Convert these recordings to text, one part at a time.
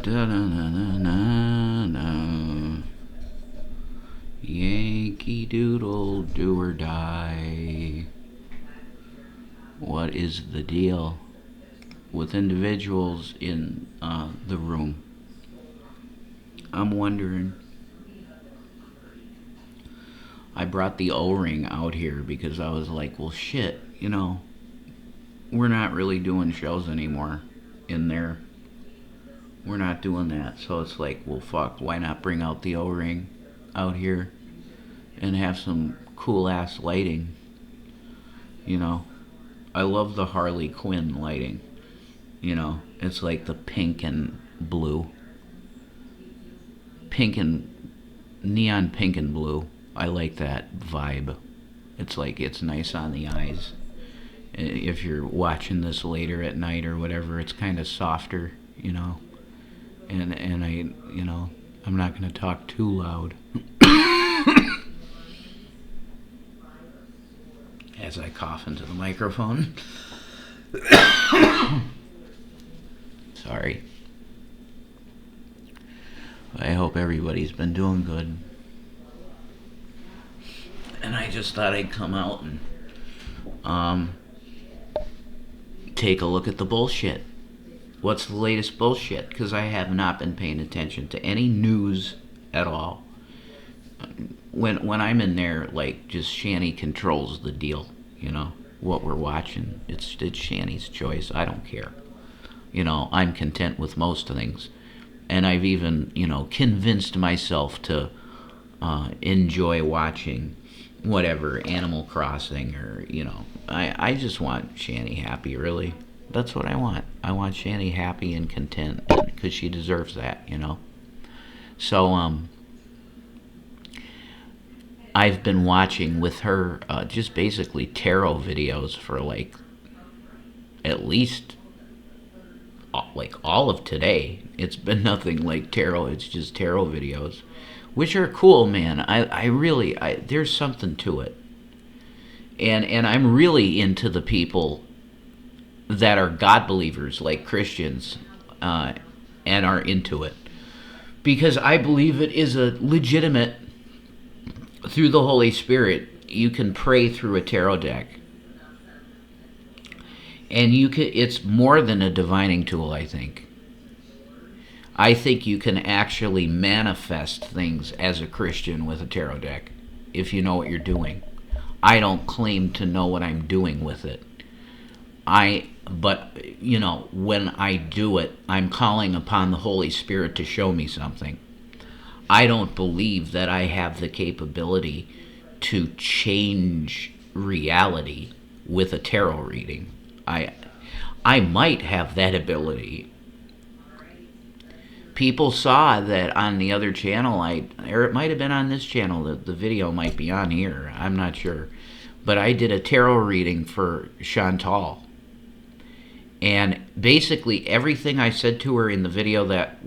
Da-na-na-na-na. Yankee Doodle, do or die. What is the deal with individuals in the room? I'm wondering. I brought the O-ring out here because I was like, well, shit, we're not really doing shows anymore in there. We're not doing that. So it's like, well, fuck, why not bring out the O-ring out here and have some cool ass lighting? I love the Harley Quinn lighting. It's like the pink and blue. Pink and neon pink and blue. I like that vibe. It's like it's nice on the eyes. If you're watching this later at night or whatever, it's kind of softer, And I'm not going to talk too loud. As I cough into the microphone. Sorry. I hope everybody's been doing good. And I just thought I'd come out and take a look at the bullshit. What's the latest bullshit? Because I have not been paying attention to any news at all. When I'm in there, like, just Shanny controls the deal, what we're watching. It's Shanny's choice. I don't care. I'm content with most things. And I've even, convinced myself to enjoy watching whatever, Animal Crossing or, I just want Shanny happy, really. That's what I want. I want Shanny happy and content because she deserves that, So, I've been watching with her just basically tarot videos for like at least like all of today. It's been nothing like tarot. It's just tarot videos, which are cool, man. I really there's something to it, and I'm really into the people that are God believers, like Christians, and are into it because I believe it is a legitimate. Through the Holy Spirit, you can pray through a tarot deck. And it's more than a divining tool, I think. I think you can actually manifest things as a Christian with a tarot deck, if you know what you're doing. I don't claim to know what I'm doing with it. But when I do it, I'm calling upon the Holy Spirit to show me something. I don't believe that I have the capability to change reality with a tarot reading. I might have that ability. People saw that on the other channel, or it might have been on this channel, the video might be on here, I'm not sure. But I did a tarot reading for Chantal. And basically everything I said to her in the video that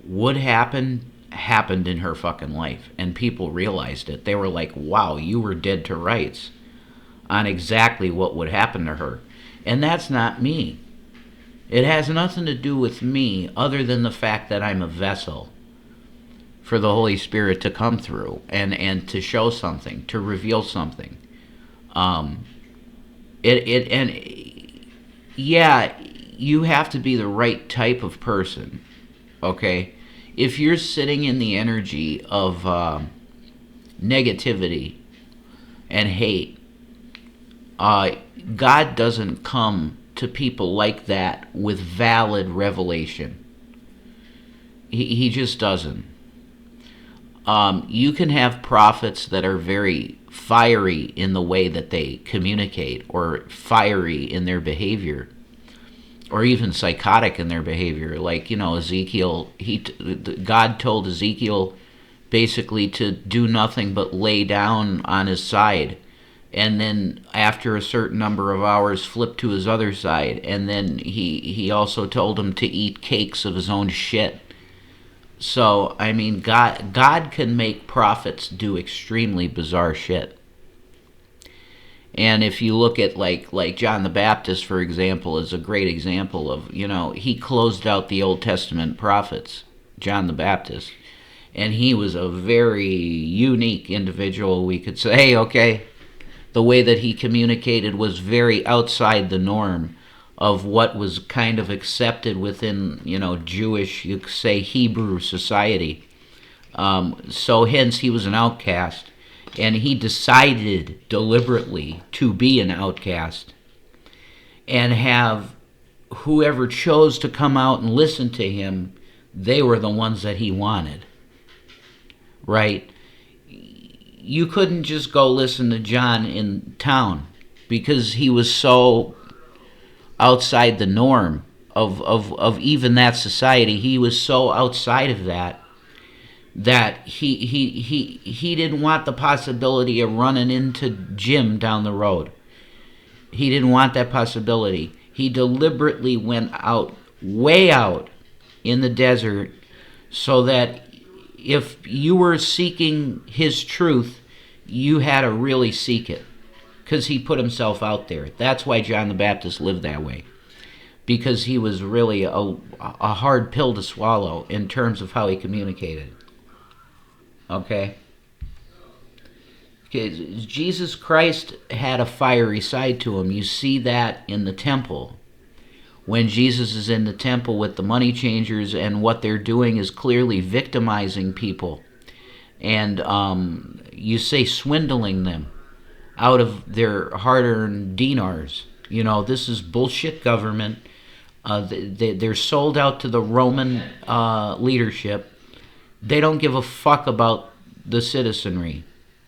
would happen happened in her fucking life, and people realized it. They were like, wow, you were dead to rights on exactly what would happen to her. And that's not me. It has nothing to do with me other than the fact that I'm a vessel for the Holy Spirit to come through and to show something, to reveal something. Yeah, you have to be the right type of person, okay? If you're sitting in the energy of negativity and hate, God doesn't come to people like that with valid revelation. He just doesn't. You can have prophets that are very fiery in the way that they communicate, or fiery in their behavior, or even psychotic in their behavior. Like, Ezekiel, God told Ezekiel basically to do nothing but lay down on his side, and then after a certain number of hours flip to his other side, and then he also told him to eat cakes of his own shit. So, I mean, God can make prophets do extremely bizarre shit. And if you look at like John the Baptist, for example, is a great example of, he closed out the Old Testament prophets, John the Baptist. And he was a very unique individual, we could say, okay? The way that he communicated was very outside the norm of what was kind of accepted within, Jewish, you could say, Hebrew society. So hence he was an outcast. And he decided deliberately to be an outcast and have whoever chose to come out and listen to him, they were the ones that he wanted. Right? You couldn't just go listen to John in town because he was so outside the norm of even that society. He was so outside of that he didn't want the possibility of running into Jim down the road. He didn't want that possibility. He deliberately went out, way out in the desert, so that if you were seeking his truth, you had to really seek it, because he put himself out there. That's why John the Baptist lived that way, because he was really a hard pill to swallow in terms of how he communicated. Okay? Jesus Christ had a fiery side to him. You see that in the temple. When Jesus is in the temple with the money changers, and what they're doing is clearly victimizing people. And you say swindling them out of their hard-earned dinars. This is bullshit government. They're sold out to the Roman leadership. They don't give a fuck about the citizenry.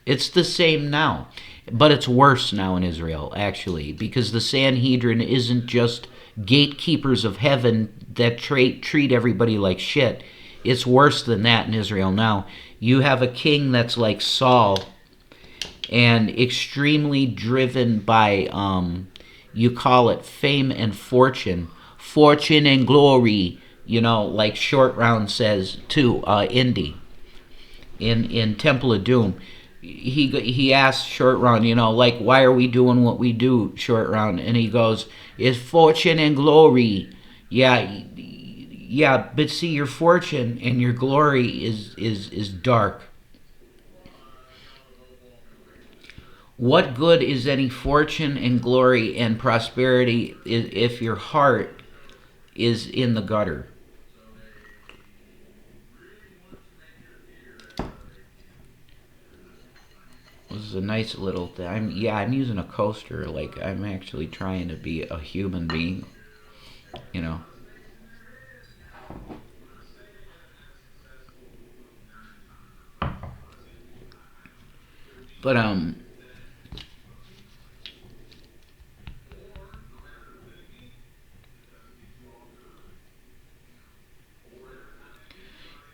It's the same now. But it's worse now in Israel, actually, because the Sanhedrin isn't just gatekeepers of heaven that treat everybody like shit. It's worse than that in Israel now. You have a king that's like Saul and extremely driven by, you call it fame and fortune. Fortune and glory, like Short Round says to Indy in Temple of Doom. He asked Short Round, like, why are we doing what we do, Short Round? And he goes, it's fortune and glory. Yeah, but see, your fortune and your glory is dark. What good is any fortune and glory and prosperity if your heart is in the gutter? This is a nice little thing. I'm using a coaster. Like, I'm actually trying to be a human being, But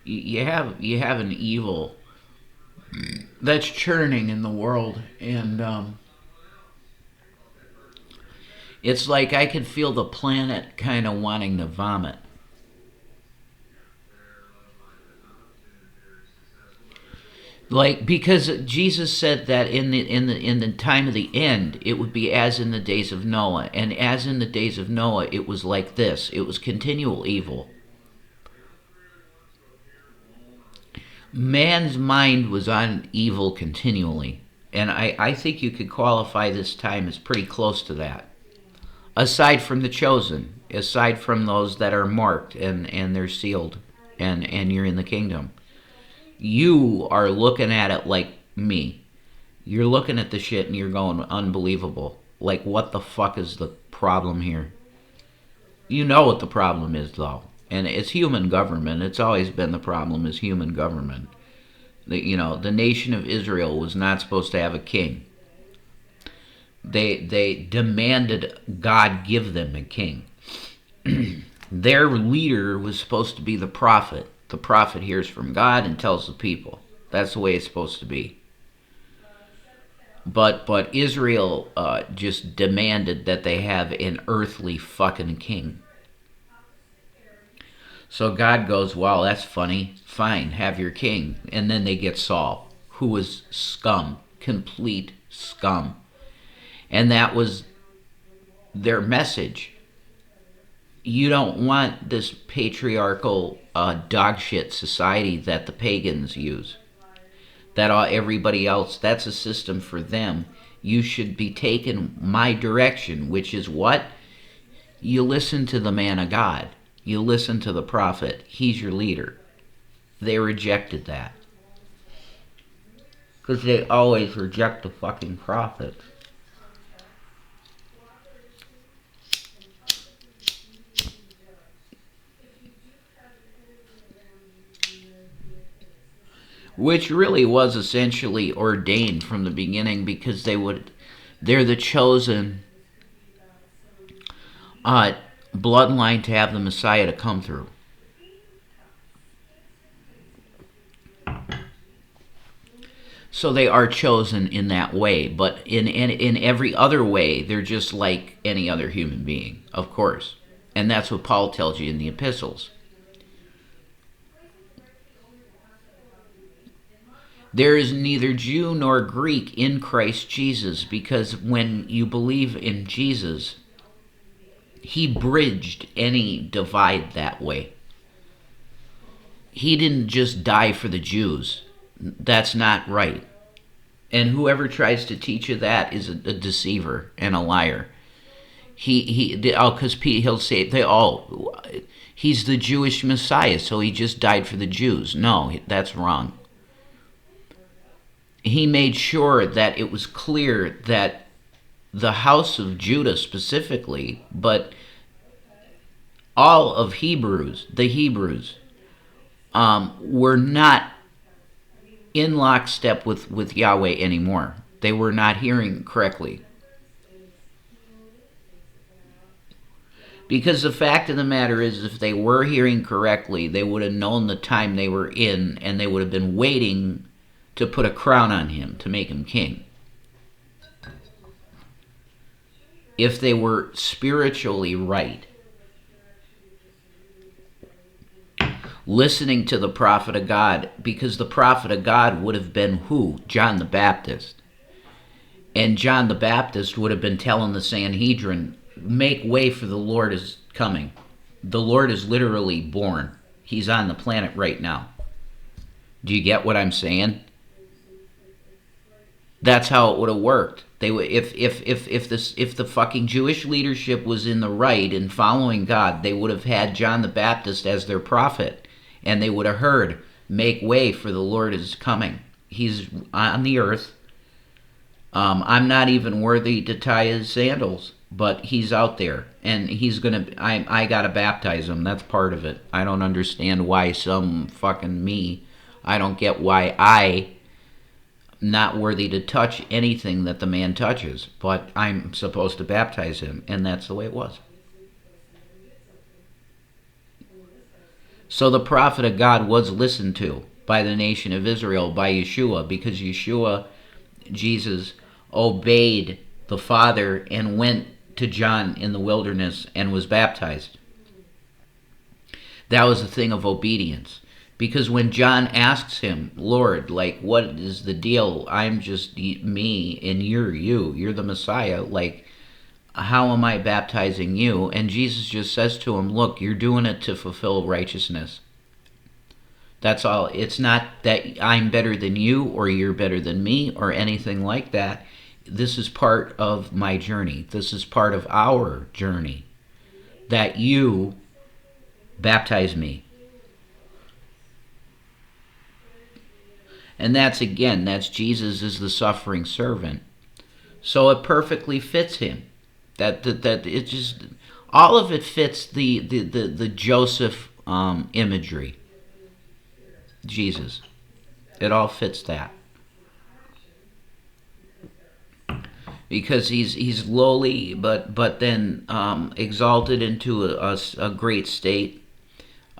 you have an evil that's churning in the world, and it's like I could feel the planet kind of wanting to vomit. Like, because Jesus said that in the time of the end, it would be as in the days of Noah, and as in the days of Noah, it was like this. It was continual evil. Man's mind was on evil continually, and I think you could qualify this time as pretty close to that. Aside from the chosen, aside from those that are marked and they're sealed, and you're in the kingdom. You are looking at it like me. You're looking at the shit and you're going, unbelievable. Like, what the fuck is the problem here? You know what the problem is, though. And it's human government. It's always been the problem, is human government. The nation of Israel was not supposed to have a king. They demanded God give them a king. Their leader was supposed to be the prophet. The prophet hears from God and tells the people. That's the way it's supposed to be. But Israel just demanded that they have an earthly fucking king. So God goes, well, that's funny. Fine, have your king. And then they get Saul, who was scum, complete scum. And that was their message. You don't want this patriarchal dog shit society that the pagans use. That everybody else, that's a system for them. You should be taking my direction, which is what? You listen to the man of God. You listen to the prophet. He's your leader. They rejected that. Because they always reject the fucking prophet. Which really was essentially ordained from the beginning, because they're the chosen bloodline to have the Messiah to come through. So they are chosen in that way, but in every other way, they're just like any other human being, of course. And that's what Paul tells you in the epistles. There is neither Jew nor Greek in Christ Jesus, because when you believe in Jesus, he bridged any divide that way. He didn't just die for the Jews. That's not right. And whoever tries to teach you that is a deceiver and a liar. Because he'll say he's the Jewish Messiah, so he just died for the Jews. No, that's wrong. He made sure that it was clear that the house of Judah specifically, but all of the Hebrews, were not in lockstep with Yahweh anymore. They were not hearing correctly. Because the fact of the matter is, if they were hearing correctly, they would have known the time they were in, and they would have been waiting to put a crown on him, to make him king. If they were spiritually right. Listening to the prophet of God, because the prophet of God would have been who? John the Baptist. And John the Baptist would have been telling the Sanhedrin, make way, for the Lord is coming. The Lord is literally born. He's on the planet right now. Do you get what I'm saying? That's how it would have worked. They would, if the fucking Jewish leadership was in the right in following God, they would have had John the Baptist as their prophet. And they would have heard, make way, for the Lord is coming. He's on the earth. I'm not even worthy to tie his sandals, but he's out there. And he's going to, I got to baptize him. That's part of it. I don't understand why I don't get why I'm not worthy to touch anything that the man touches. But I'm supposed to baptize him. And that's the way it was. So the prophet of God was listened to by the nation of Israel, by Yeshua, because Yeshua, Jesus, obeyed the Father and went to John in the wilderness and was baptized. That was a thing of obedience. Because when John asks him, Lord, like, what is the deal? I'm just me and you're you. You're the Messiah. Like, how am I baptizing you? And Jesus just says to him, look, you're doing it to fulfill righteousness. That's all. It's not that I'm better than you or you're better than me or anything like that. This is part of my journey. This is part of our journey. That you baptize me. And that's Jesus is the suffering servant. So it perfectly fits him. That it just, all of it fits the Joseph imagery. Jesus. It all fits that. Because he's lowly, but then exalted into a great state.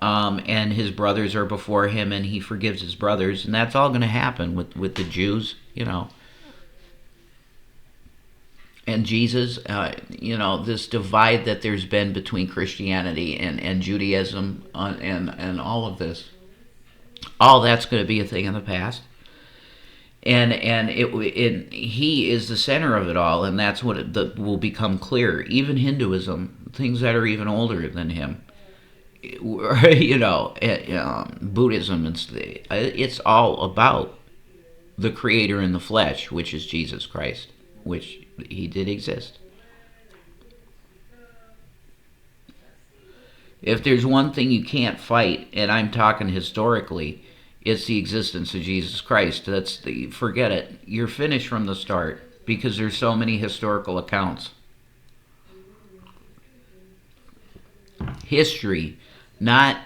And his brothers are before him, and he forgives his brothers, and that's all going to happen with the Jews, And Jesus, this divide that there's been between Christianity and Judaism and all of this, all that's going to be a thing in the past. and he is the center of it all, and that's what will become clear. Even Hinduism, things that are even older than him, Buddhism, it's all about the Creator in the flesh, which is Jesus Christ, which he did exist. If there's one thing you can't fight, and I'm talking historically, it's the existence of Jesus Christ. Forget it. You're finished from the start because there's so many historical accounts. History, not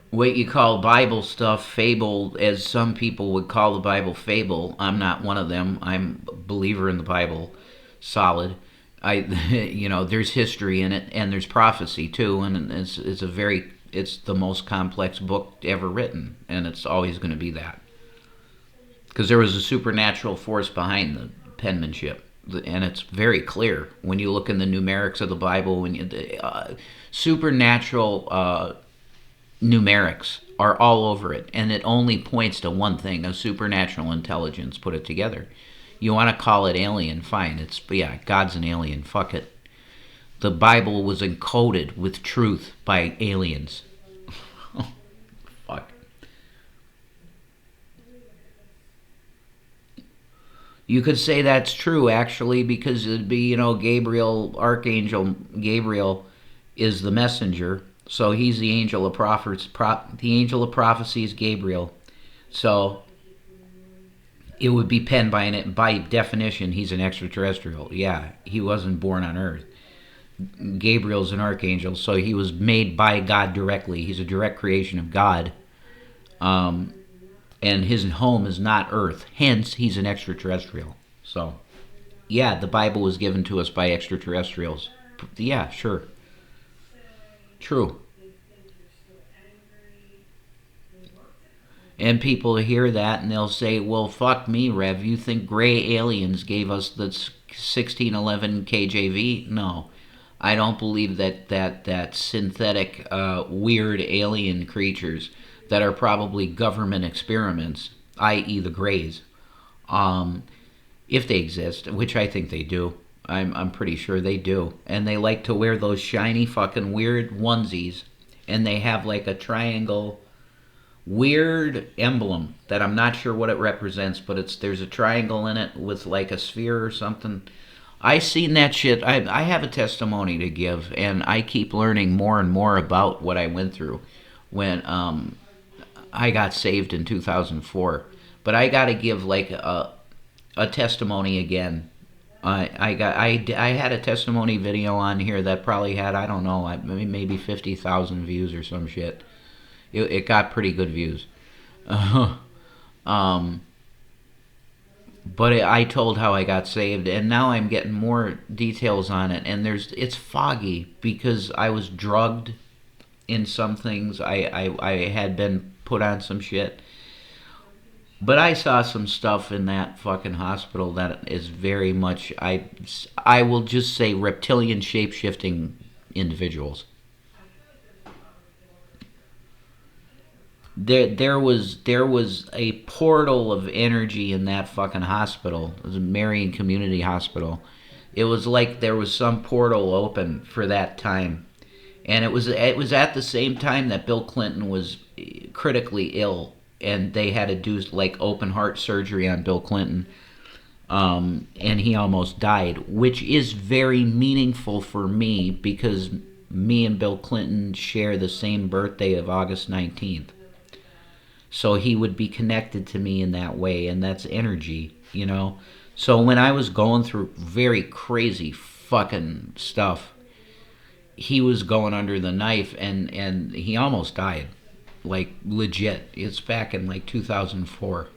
what you call Bible stuff, fable, as some people would call the Bible fable. I'm not one of them. I'm a believer in the Bible, solid. There's history in it, and there's prophecy too, and it's the most complex book ever written, and it's always going to be that, because there was a supernatural force behind the penmanship, and it's very clear when you look in the numerics of the Bible. Supernatural numerics are all over it, and it only points to one thing: a supernatural intelligence put it together. You want to call it alien, fine. God's an alien. Fuck it. The Bible was encoded with truth by aliens. Fuck. You could say that's true, actually, because it'd be, Archangel Gabriel is the messenger, so he's the angel of prophets. The angel of prophecy is Gabriel, so it would be penned by definition. He's an extraterrestrial. Yeah, he wasn't born on Earth. Gabriel's an archangel, so he was made by God directly. He's a direct creation of God, and his home is not Earth. Hence, he's an extraterrestrial. So, yeah, the Bible was given to us by extraterrestrials. Yeah, sure. True. And people hear that and they'll say, well, fuck me, Rev. You think gray aliens gave us the 1611 KJV? No. I don't believe that synthetic, weird alien creatures that are probably government experiments, i.e. the Greys, if they exist, which I think they do. I'm pretty sure they do. And they like to wear those shiny fucking weird onesies, and they have like a triangle weird emblem that I'm not sure what it represents, but there's a triangle in it with like a sphere or something. I seen that shit. I have a testimony to give, and I keep learning more and more about what I went through when I got saved in 2004. But I got to give like a testimony again. I had a testimony video on here that probably had, I don't know, maybe 50,000 views or some shit. It got pretty good views. But I told how I got saved, and now I'm getting more details on it, and it's foggy because I was drugged in some things. I had been put on some shit. But I saw some stuff in that fucking hospital that is very much, I will just say, reptilian shape-shifting individuals. There was a portal of energy in that fucking hospital. It was a Marion Community Hospital. It was like there was some portal open for that time, and it was at the same time that Bill Clinton was critically ill, and they had to do like open heart surgery on Bill Clinton, and he almost died, which is very meaningful for me because me and Bill Clinton share the same birthday of August 19th. So he would be connected to me in that way, and that's energy, So when I was going through very crazy fucking stuff, he was going under the knife, and he almost died. Like, legit. It's back in, like, 2004.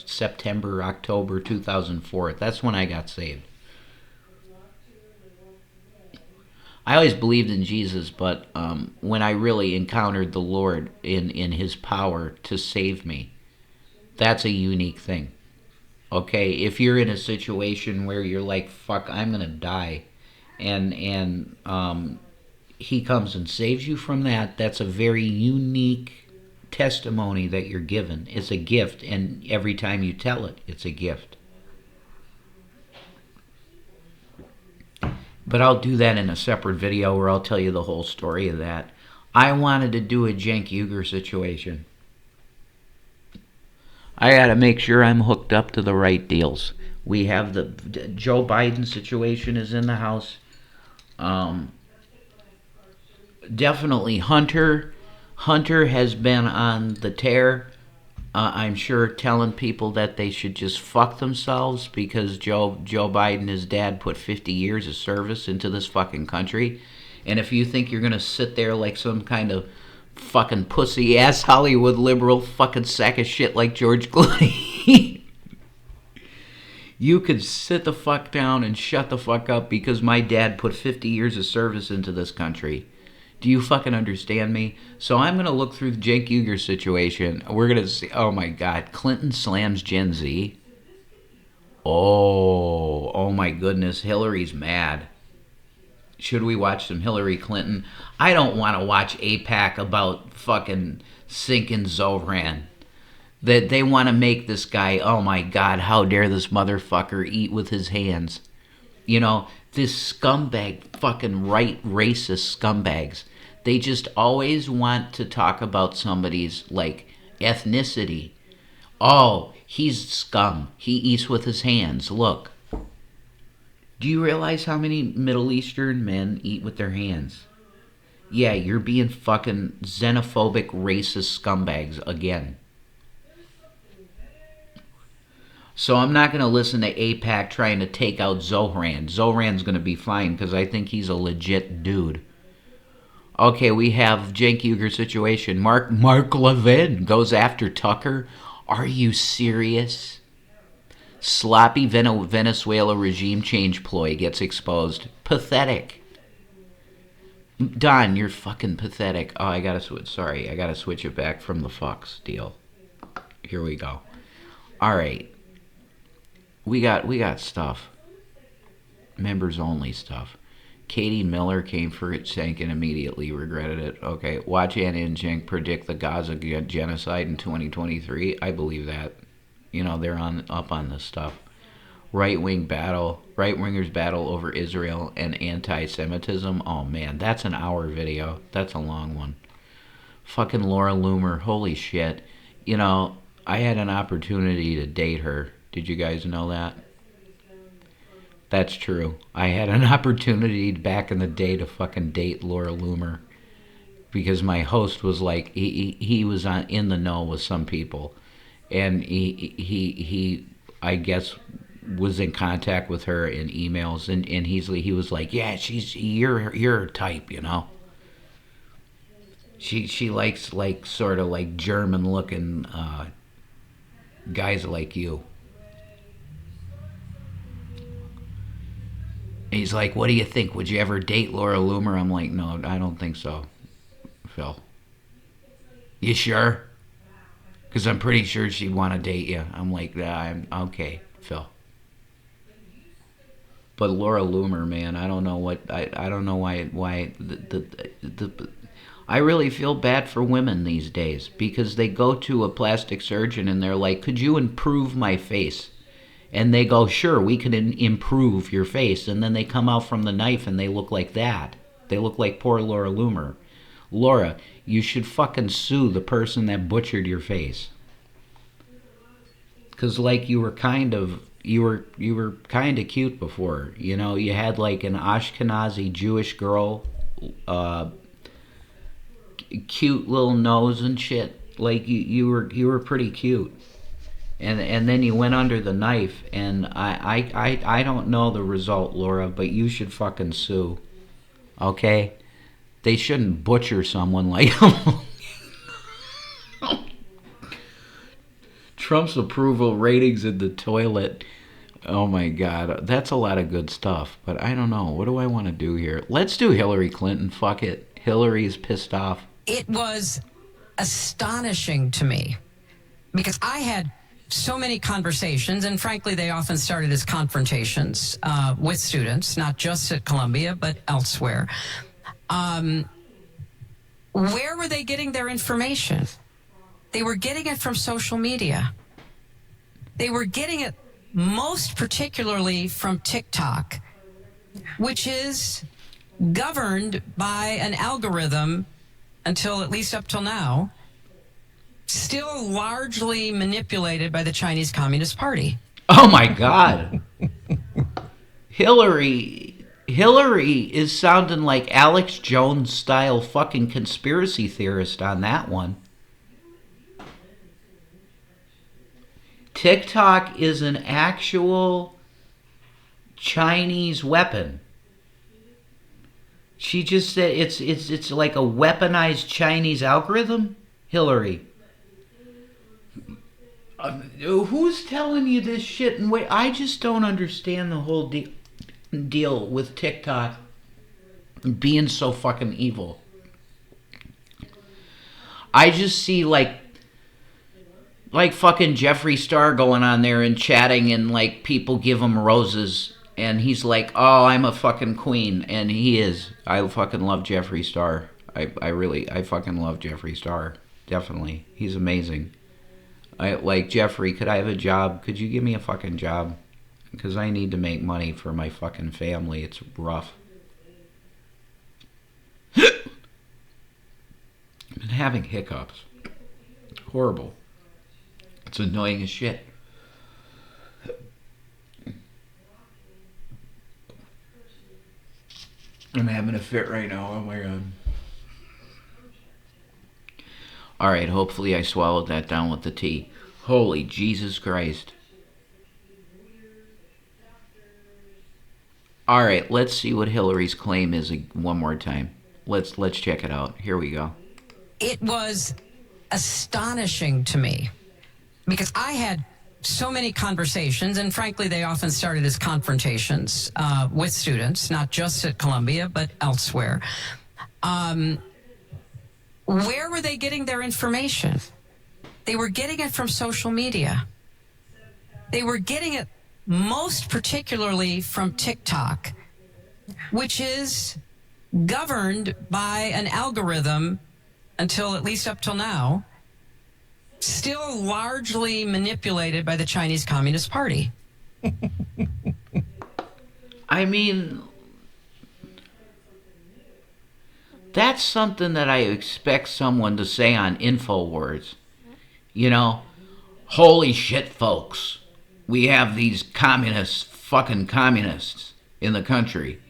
September, October 2004. That's when I got saved. I always believed in Jesus, but when I really encountered the Lord in His power to save me, that's a unique thing. Okay, if you're in a situation where you're like, fuck, I'm going to die, and He comes and saves you from that, that's a very unique testimony that you're given. It's a gift, and every time you tell it, it's a gift. But I'll do that in a separate video where I'll tell you the whole story of that. I wanted to do a Cenk Uygur situation. I got to make sure I'm hooked up to the right deals. We have the Joe Biden situation is in the House. Definitely Hunter. Hunter has been on the tear. I'm sure telling people that they should just fuck themselves because Joe Biden, his dad, put 50 years of service into this fucking country. And if you think you're going to sit there like some kind of fucking pussy-ass Hollywood liberal fucking sack of shit like George Clooney, you could sit the fuck down and shut the fuck up because my dad put 50 years of service into this country. Do you fucking understand me? So I'm going to look through the Cenk Uygur situation. We're going to see, oh my God, Clinton slams Gen Z. Oh my goodness, Hillary's mad. Should we watch some Hillary Clinton? I don't want to watch AIPAC about fucking sinking Zohran. That they want to make this guy, oh my God, how dare this motherfucker eat with his hands. You know, this scumbag, fucking right racist scumbags. They just always want to talk about somebody's, like, ethnicity. Oh, he's scum. He eats with his hands. Look. Do you realize how many Middle Eastern men eat with their hands? Yeah, you're being fucking xenophobic, racist scumbags again. So I'm not going to listen to AIPAC trying to take out Zohran. Zohran's going to be fine because I think he's a legit dude. Okay, we have Cenk Uygur situation. Mark Levin goes after Tucker. Are you serious? Sloppy Venezuela regime change ploy gets exposed. Pathetic. Don, you're fucking pathetic. Oh, I gotta switch. Sorry, I gotta switch it back from the Fox deal. Here we go. All right. We got stuff. Members only stuff. Katie Miller came for it, Cenk, and immediately regretted it. Okay, watch Anna and Cenk predict the Gaza genocide in 2023. I believe that. You know, they're up on this stuff. Right-wingers battle over Israel and anti-Semitism. Oh man, that's an hour video. That's a long one. Fucking Laura Loomer, holy shit. You know, I had an opportunity to date her. Did you guys know that? That's true. I had an opportunity back in the day to fucking date Laura Loomer because my host was like, he was in the know with some people, and he I guess was in contact with her in emails, and he was like, yeah, you're her type, you know. She likes like sort of like German looking guys like you. He's like, what do you think? Would you ever date Laura Loomer? I'm like, no, I don't think so, Phil. You sure? Because I'm pretty sure she'd want to date you. I'm like, I'm okay, Phil. But Laura Loomer, man, I don't know what I don't know why I really feel bad for women these days because they go to a plastic surgeon and they're like, could you improve my face? And they go, sure, we can improve your face. And then they come out from the knife and they look like that. They look like poor Laura Loomer. Laura, you should fucking sue the person that butchered your face. Because like you were kind of cute before. You know, you had like an Ashkenazi Jewish girl, cute little nose and shit. Like you were pretty cute. And then you went under the knife, and I don't know the result, Laura, but you should fucking sue. Okay? They shouldn't butcher someone like Trump's approval ratings in the toilet. Oh my God, that's a lot of good stuff, but I don't know. What do I want to do here? Let's do Hillary Clinton. Fuck it. Hillary's pissed off. It was astonishing to me because I had so many conversations, and frankly, they often started as confrontations with students, not just at Columbia, but elsewhere. Where were they getting their information? They were getting it from social media. They were getting it most particularly from TikTok, which is governed by an algorithm until, at least up till now, still largely manipulated by the Chinese Communist Party. Oh my God. Hillary is sounding like Alex Jones style fucking conspiracy theorist on that one. TikTok is an actual Chinese weapon. She just said it's like a weaponized Chinese algorithm, Hillary. Who's telling you this shit? And wait, I just don't understand the whole deal with TikTok being so fucking evil. I just see like fucking Jeffree Star going on there and chatting, and like people give him roses, and he's like, "Oh, I'm a fucking queen," and he is. I fucking love Jeffree Star. I fucking love Jeffree Star. Definitely, he's amazing. I like Jeffrey. Could I have a job? Could you give me a fucking job? Because I need to make money for my fucking family. It's rough. I've been having hiccups. Horrible. It's annoying as shit. I'm having a fit right now. Oh my God. Alright, hopefully I swallowed that down with the tea. Holy Jesus Christ. Alright, let's see what Hillary's claim is one more time. Let's check it out. Here we go. It was astonishing to me because I had so many conversations, and frankly, they often started as confrontations with students, not just at Columbia, but elsewhere. Where were they getting their information? They were getting it from social media. They were getting it most particularly from TikTok, which is governed by an algorithm until, at least up till now, still largely manipulated by the Chinese Communist Party. I mean, that's something that I expect someone to say on InfoWars. You know, holy shit, folks. We have these fucking communists in the country,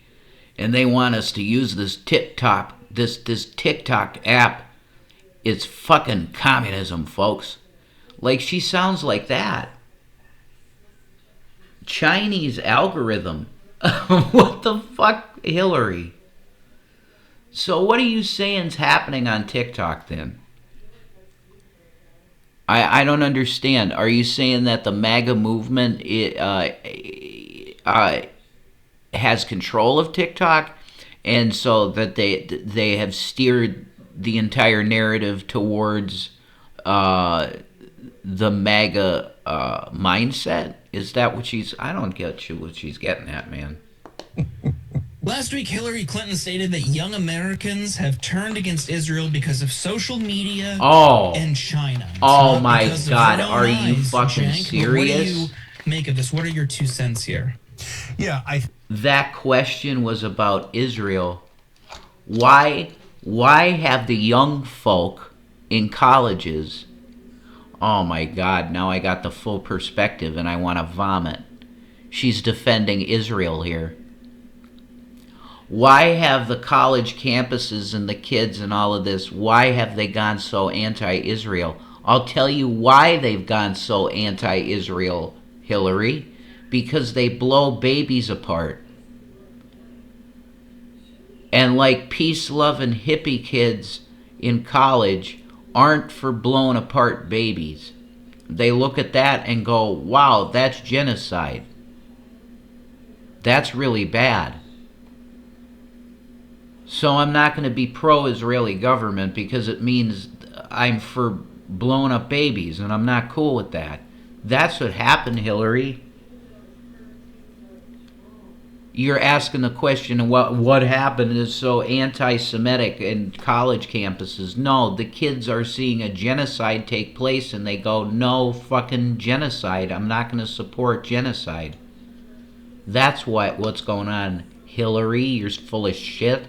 and they want us to use this TikTok app. It's fucking communism, folks. Like, she sounds like that. Chinese algorithm. What the fuck, Hillary? So what are you saying's happening on TikTok then? I don't understand. Are you saying that the MAGA movement has control of TikTok, and so that they have steered the entire narrative towards the MAGA mindset? Is that what she's... I don't get what she's getting at, man. Last week, Hillary Clinton stated that young Americans have turned against Israel because of social media and China. It's oh my God, are you fucking serious? What do you make of this? What are your 2 cents here? Yeah, that question was about Israel. Why have the young folk in colleges... Oh my God, now I got the full perspective and I want to vomit. She's defending Israel here. Why have the college campuses and the kids and all of this, why have they gone so anti-Israel? I'll tell you why they've gone so anti-Israel, Hillary. Because they blow babies apart. And like peace-loving hippie kids in college aren't for blown apart babies. They look at that and go, wow, that's genocide. That's really bad. So I'm not going to be pro-Israeli government because it means I'm for blowing up babies, and I'm not cool with that. That's what happened, Hillary. you're asking the question, what happened is so anti-Semitic in college campuses. No, the kids are seeing a genocide take place, and they go, no fucking genocide. I'm not going to support genocide. That's what's going on. Hillary, you're full of shit.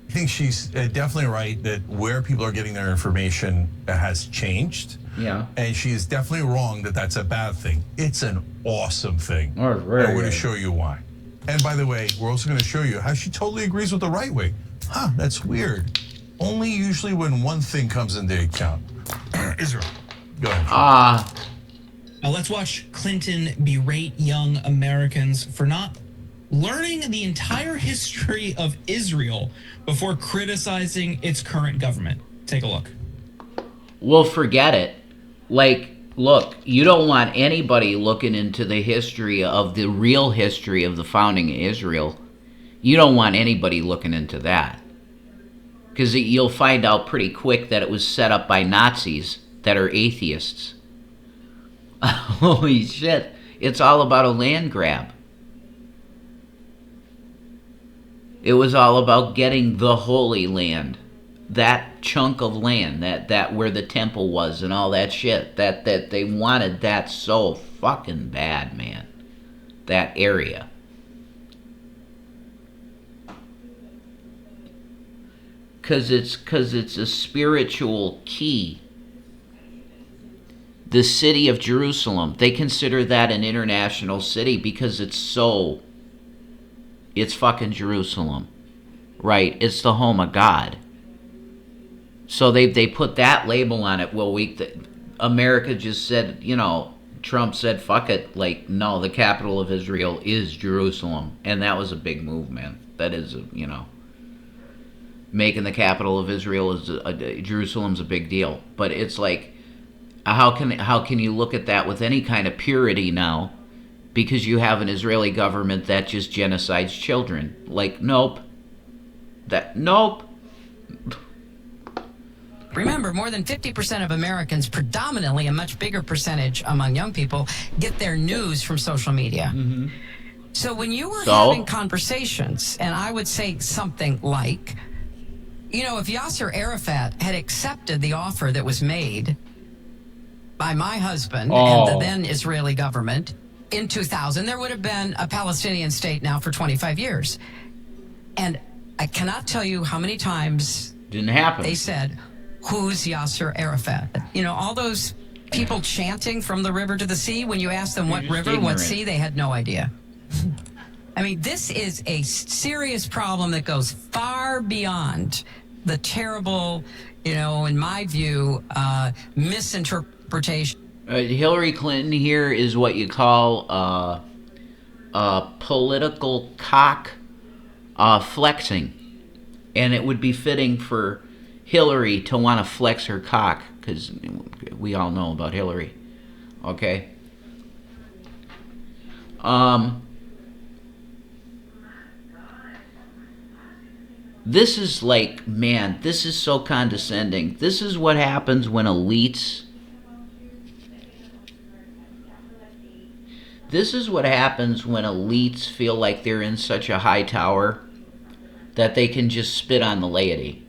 I think she's definitely right that where people are getting their information has changed. Yeah. And she is definitely wrong that that's a bad thing. It's an awesome thing. Oh, right, and we're going to show you why. And by the way, we're also going to show you how she totally agrees with the right wing. Huh, that's weird. Only usually when one thing comes into account. Israel. Go ahead. Now let's watch Clinton berate young Americans for not learning the entire history of Israel before criticizing its current government. Take a look. Well, forget it. Like, look, you don't want anybody looking into the real history of the founding of Israel. You don't want anybody looking into that. Because you'll find out pretty quick that it was set up by Nazis that are atheists. Holy shit. It's all about a land grab. It was all about getting the Holy Land. That chunk of land, that where the temple was and all that shit. That they wanted that so fucking bad, man. That area. Cause it's a spiritual key. The city of Jerusalem, they consider that an international city because it's fucking Jerusalem. Right? It's the home of God. So they put that label on it. Well, America just said, Trump said, fuck it. Like, no, the capital of Israel is Jerusalem. And that was a big move, man. That is, making the capital of Israel Jerusalem's a big deal. But it's like, how can you look at that with any kind of purity now? Because you have an Israeli government that just genocides children. Like, nope. Nope. Remember, more than 50% of Americans, predominantly a much bigger percentage among young people, get their news from social media. Mm-hmm. So when you were having conversations, and I would say something like, if Yasser Arafat had accepted the offer that was made by my husband and the then Israeli government in 2000, there would have been a Palestinian state now for 25 years. And I cannot tell you how many times didn't happen. They said, who's Yasser Arafat? All those people chanting from the river to the sea, when you asked them what river, what sea, they had no idea. I mean, this is a serious problem that goes far beyond the terrible, in my view, misinterpretation. Hillary Clinton here is what you call a political cock flexing. And it would be fitting for Hillary to want to flex her cock, because we all know about Hillary. Okay? This is like, man, this is so condescending. This is what happens when elites... This is what happens when elites feel like they're in such a high tower that they can just spit on the laity.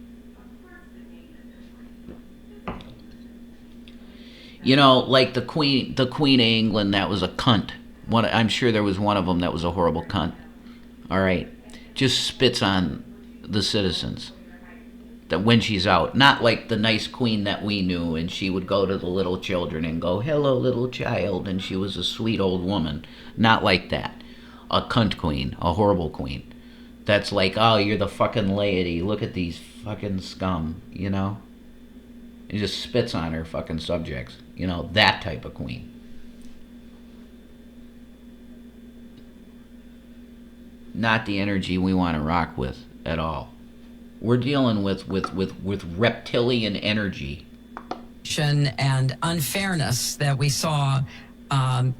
Like the Queen of England, that was a cunt. I'm sure there was one of them that was a horrible cunt. All right. Just spits on the citizens. That when she's out. Not like the nice queen that we knew, and she would go to the little children and go, hello, little child, and she was a sweet old woman. Not like that. A cunt queen. A horrible queen. That's like, oh, you're the fucking laity. Look at these fucking scum, And just spits on her fucking subjects. That type of queen. Not the energy we want to rock with at all. We're dealing with reptilian energy. And unfairness that we saw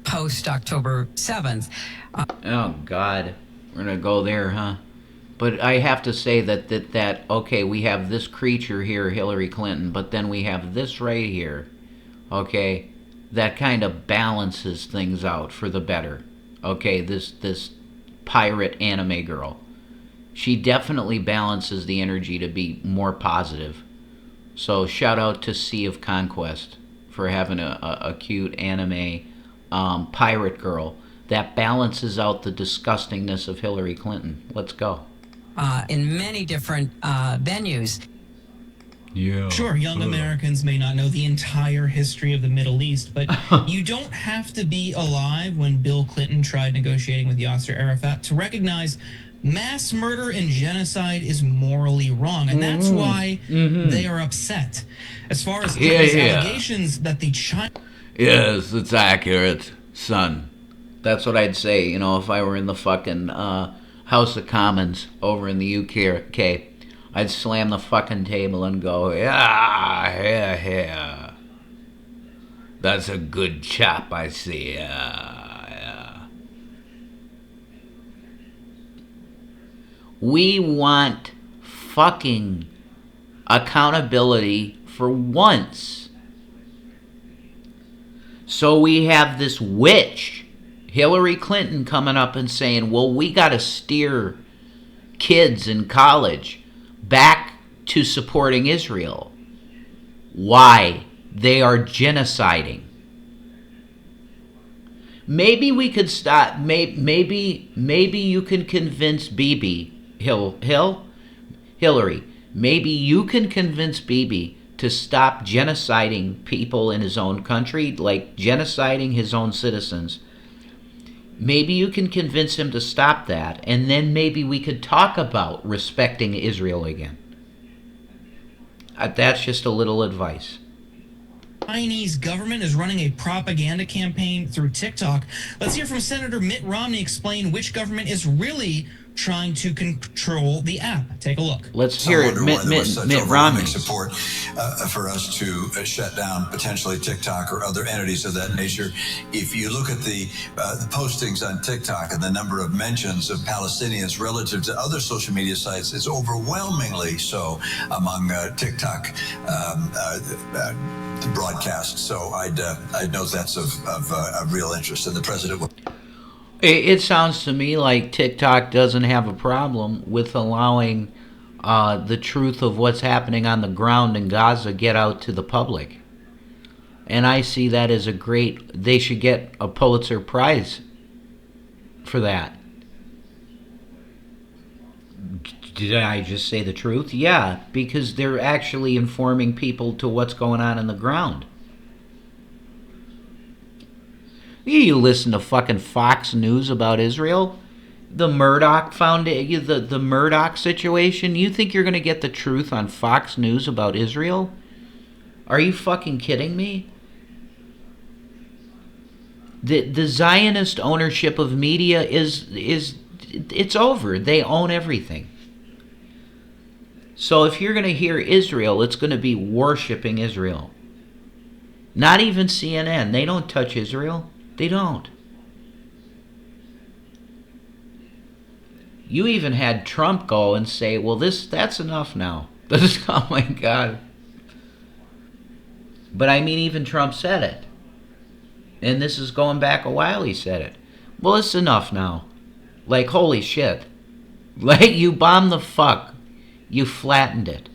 post October 7th. Oh, God. We're going to go there, huh? But I have to say that okay, we have this creature here, Hillary Clinton, but then we have this right here, okay, that kind of balances things out for the better. Okay, this pirate anime girl. She definitely balances the energy to be more positive. So shout out to Sea of Conquest for having a cute anime pirate girl that balances out the disgustingness of Hillary Clinton. Let's go. In many different venues. Yeah. Sure, young Americans may not know the entire history of the Middle East, but you don't have to be alive when Bill Clinton tried negotiating with Yasser Arafat to recognize mass murder and genocide is morally wrong, and that's why they are upset. As far as Clinton's allegations that the China... Yes, it's accurate, son. That's what I'd say, you know, if I were in the fucking House of Commons over in the UK. I'd slam the fucking table and go, yeah. That's a good chap, I see. Yeah. We want fucking accountability for once. So we have this witch, Hillary Clinton, coming up and saying, well, we got to steer kids in college back to supporting Israel. Why? They are genociding. Maybe we could stop. Maybe you can convince Hillary. Maybe you can convince Bibi to stop genociding people in his own country, like genociding his own citizens. Maybe you can convince him to stop that, and then maybe we could talk about respecting Israel again. That's just a little advice. Chinese government is running a propaganda campaign through TikTok. Let's hear from Senator Mitt Romney explain which government is really trying to control the app. Take a look. Let's hear it. Mitt Romney. Support for us to shut down potentially TikTok or other entities of that nature. If you look at the postings on TikTok and the number of mentions of Palestinians relative to other social media sites, it's overwhelmingly so among TikTok broadcasts. So I'd note that's of real interest, and the president will. It sounds to me like TikTok doesn't have a problem with allowing the truth of what's happening on the ground in Gaza get out to the public. And I see that as they should get a Pulitzer Prize for that. Did I just say the truth? Yeah, because they're actually informing people to what's going on in the ground. You listen to fucking Fox News about Israel, the Murdoch the Murdoch situation. You think you're going to get the truth on Fox News about Israel? Are you fucking kidding me? The Zionist ownership of media it's over. They own everything. So if you're going to hear Israel, it's going to be worshiping Israel. Not even CNN. They don't touch Israel. They don't. You even had Trump go and say, well, that's enough now. Oh my God. But I mean, even Trump said it. And this is going back a while he said it. Well, it's enough now. Like, holy shit. Like, you bombed the fuck. You flattened it.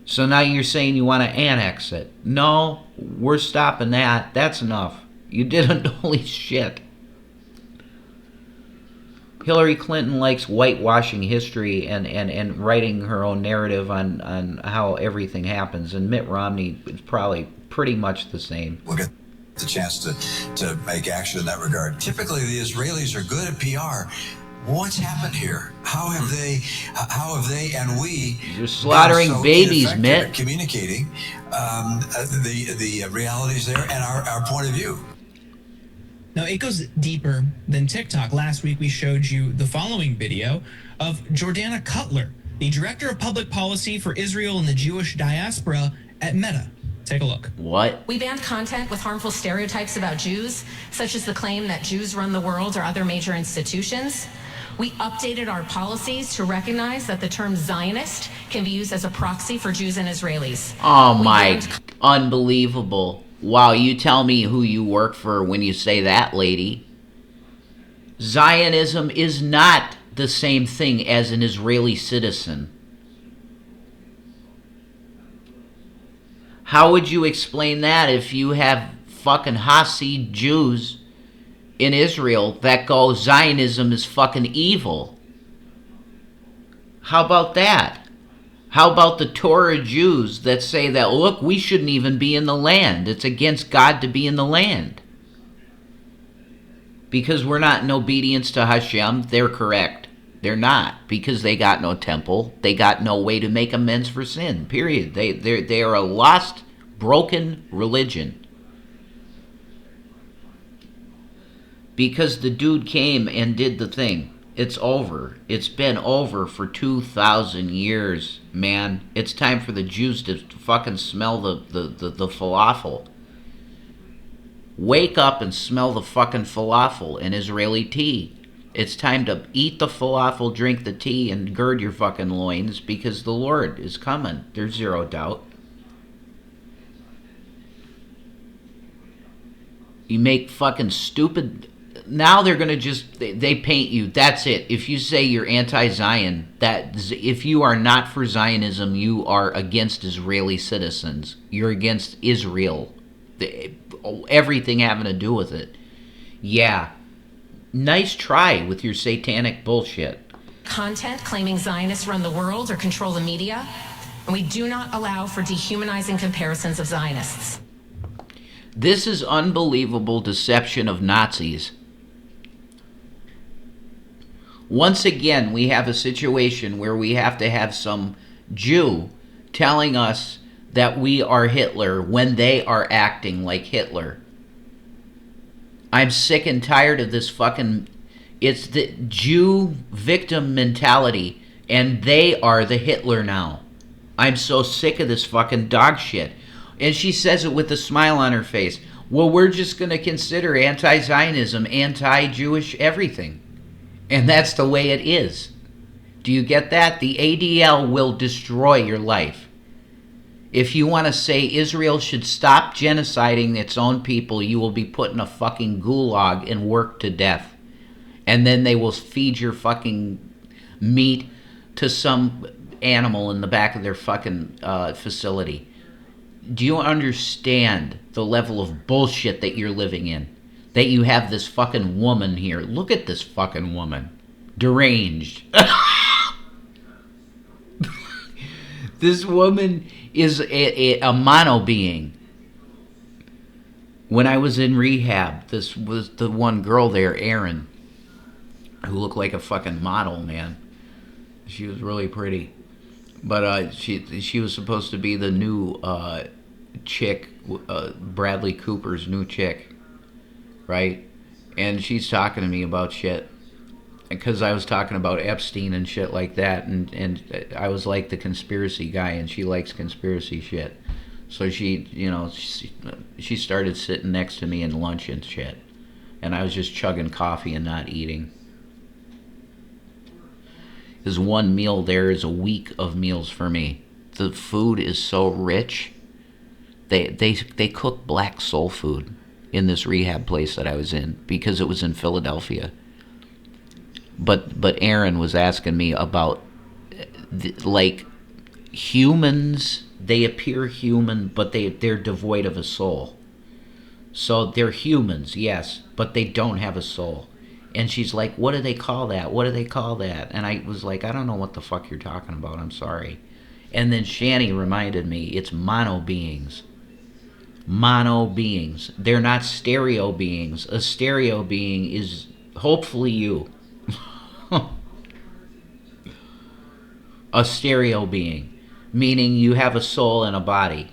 So now you're saying you want to annex it. No, we're stopping that. That's enough. You didn't. Holy shit. Hillary Clinton likes whitewashing history and writing her own narrative on how everything happens. And Mitt Romney is probably pretty much the same. We'll get the chance to make action in that regard. Typically, the Israelis are good at PR. What's happened here? How have they and we... You're slaughtering so babies, Mitt. Communicating the realities there and our point of view. Now, it goes deeper than TikTok. Last week, we showed you the following video of Jordana Cutler, the Director of Public Policy for Israel and the Jewish Diaspora at Meta. Take a look. What? We banned content with harmful stereotypes about Jews, such as the claim that Jews run the world or other major institutions. We updated our policies to recognize that the term Zionist can be used as a proxy for Jews and Israelis. Oh my, unbelievable. Wow, you tell me who you work for when you say that, lady. Zionism is not the same thing as an Israeli citizen. How would you explain that if you have fucking Hasid Jews in Israel that go, Zionism is fucking evil? How about that? How about the Torah Jews that say that, look, we shouldn't even be in the land. It's against God to be in the land. Because we're not in obedience to Hashem, they're correct. They're not, because they got no temple. They got no way to make amends for sin, period. They are a lost, broken religion. Because the dude came and did the thing. It's over. It's been over for 2,000 years, man. It's time for the Jews to fucking smell the falafel. Wake up and smell the fucking falafel and Israeli tea. It's time to eat the falafel, drink the tea, and gird your fucking loins, because the Lord is coming. There's zero doubt. You make fucking stupid... Now they're going to just... They paint you. That's it. If you say you're anti-Zion, if you are not for Zionism, you are against Israeli citizens. You're against Israel. Everything having to do with it. Yeah. Nice try with your satanic bullshit. Content claiming Zionists run the world or control the media, and we do not allow for dehumanizing comparisons of Zionists. This is unbelievable deception of Nazis. Once again, we have a situation where we have to have some Jew telling us that we are Hitler when they are acting like Hitler. I'm sick and tired of this fucking... It's the Jew victim mentality, and they are the Hitler now. I'm so sick of this fucking dog shit. And she says it with a smile on her face. Well, we're just going to consider anti-Zionism, anti-Jewish everything. And that's the way it is. Do you get that? The ADL will destroy your life. If you want to say Israel should stop genociding its own people, you will be put in a fucking gulag and worked to death. And then they will feed your fucking meat to some animal in the back of their fucking facility. Do you understand the level of bullshit that you're living in? That you have this fucking woman here. Look at this fucking woman. Deranged. This woman is a mono being. When I was in rehab, this was the one girl there, Erin, who looked like a fucking model, man. She was really pretty. But she was supposed to be the new chick, Bradley Cooper's new chick, right? And she's talking to me about shit, because I was talking about Epstein and shit like that, and I was like the conspiracy guy, and she likes conspiracy shit. So she started sitting next to me in lunch and shit, and I was just chugging coffee and not eating. Because one meal there is a week of meals for me. The food is so rich. They cook black soul food in this rehab place that I was in, because it was in Philadelphia. But Aaron was asking me about like humans. They appear human, but they're devoid of a soul. So they're humans, yes, but they don't have a soul. And she's like, what do they call that? What do they call that? And I was like, I don't know what the fuck you're talking about. I'm sorry. And then Shani reminded me, it's mono beings. Mono beings. They're not stereo beings. A stereo being is hopefully you. A stereo being. Meaning you have a soul and a body.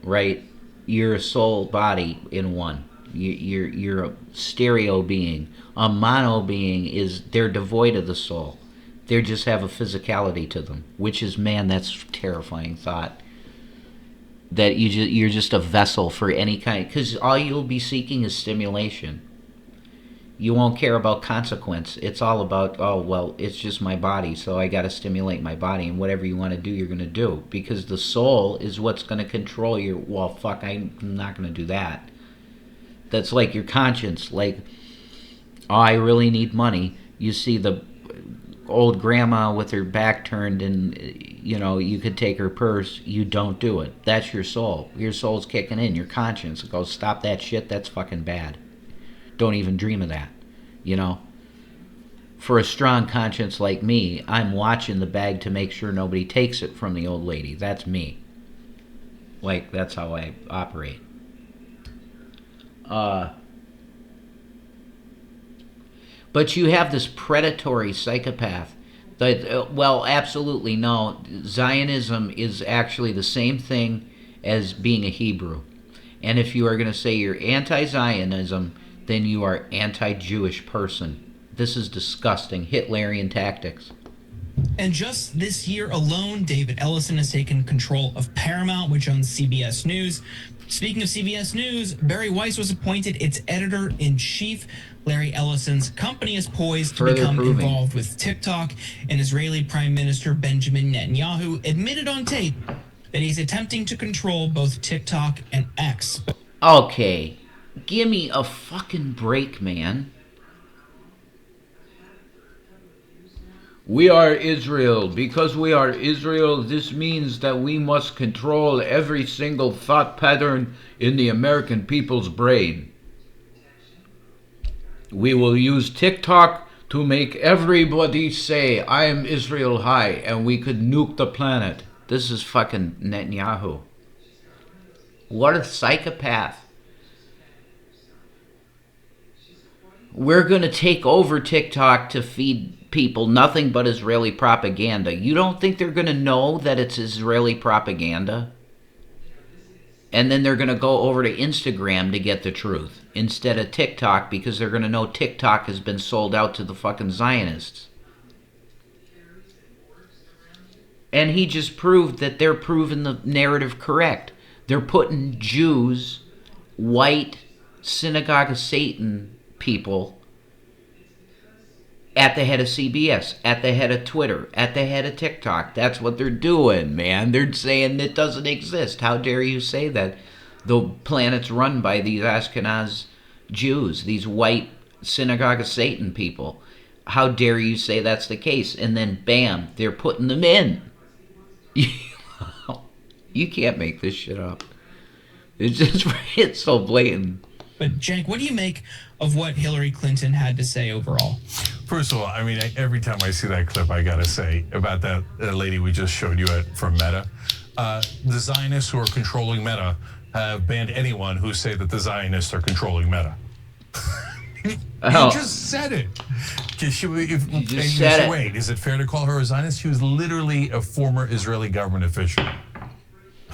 Right? You're a soul body in one. You're a stereo being. A mono being is, they're devoid of the soul. They just have a physicality to them, which is, man, that's a terrifying thought. That you're just a vessel for any kind, because all you'll be seeking is stimulation. You won't care about consequence. It's all about, oh, well, it's just my body, so I got to stimulate my body, and whatever you want to do, you're going to do. Because the soul is what's going to control your, well, fuck, I'm not going to do that. That's like your conscience. Like, Oh, I really need money. You see the old grandma with her back turned and, you know, you could take her purse. You don't do it. That's your soul. Your soul's kicking in. Your conscience goes, stop that shit. That's fucking bad. Don't even dream of that. You know? For a strong conscience like me, I'm watching the bag to make sure nobody takes it from the old lady. That's me. Like, that's how I operate. But you have this predatory psychopath that, well, absolutely no. Zionism is actually the same thing as being a Hebrew. And if you are going to say you're anti-Zionism, then you are anti-Jewish person. This is disgusting. Hitlerian tactics. And just this year alone, David Ellison has taken control of Paramount, which owns CBS News. Speaking of CBS News, Barry Weiss was appointed its editor-in-chief. Larry Ellison's company is poised to become involved with TikTok, and Israeli Prime Minister Benjamin Netanyahu admitted on tape that he's attempting to control both TikTok and X. Okay, give me a fucking break, man. We are Israel. Because we are Israel, this means that we must control every single thought pattern in the American people's brain. We will use TikTok to make everybody say, I am Israel high, and we could nuke the planet. This is fucking Netanyahu. What a psychopath. We're going to take over TikTok to feed people nothing but Israeli propaganda. You don't think they're going to know that it's Israeli propaganda? And then they're going to go over to Instagram to get the truth instead of TikTok, because they're going to know TikTok has been sold out to the fucking Zionists. And he just proved that they're proving the narrative correct. They're putting Jews, white, synagogue of Satan people at the head of CBS, at the head of Twitter, at the head of TikTok. That's what they're doing, man. They're saying it doesn't exist. How dare you say that? The planet's run by these Ashkenaz Jews, these white synagogue of Satan people. How dare you say that's the case? And then, bam, they're putting them in. You can't make this shit up. It's so blatant. But, Jank, what do you make of what Hillary Clinton had to say overall? First of all, I mean, every time I see that clip, I got to say about that lady we just showed you from Meta. The Zionists who are controlling Meta have banned anyone who say that the Zionists are controlling Meta. You just said it. Wait, is it fair to call her a Zionist? She was literally a former Israeli government official.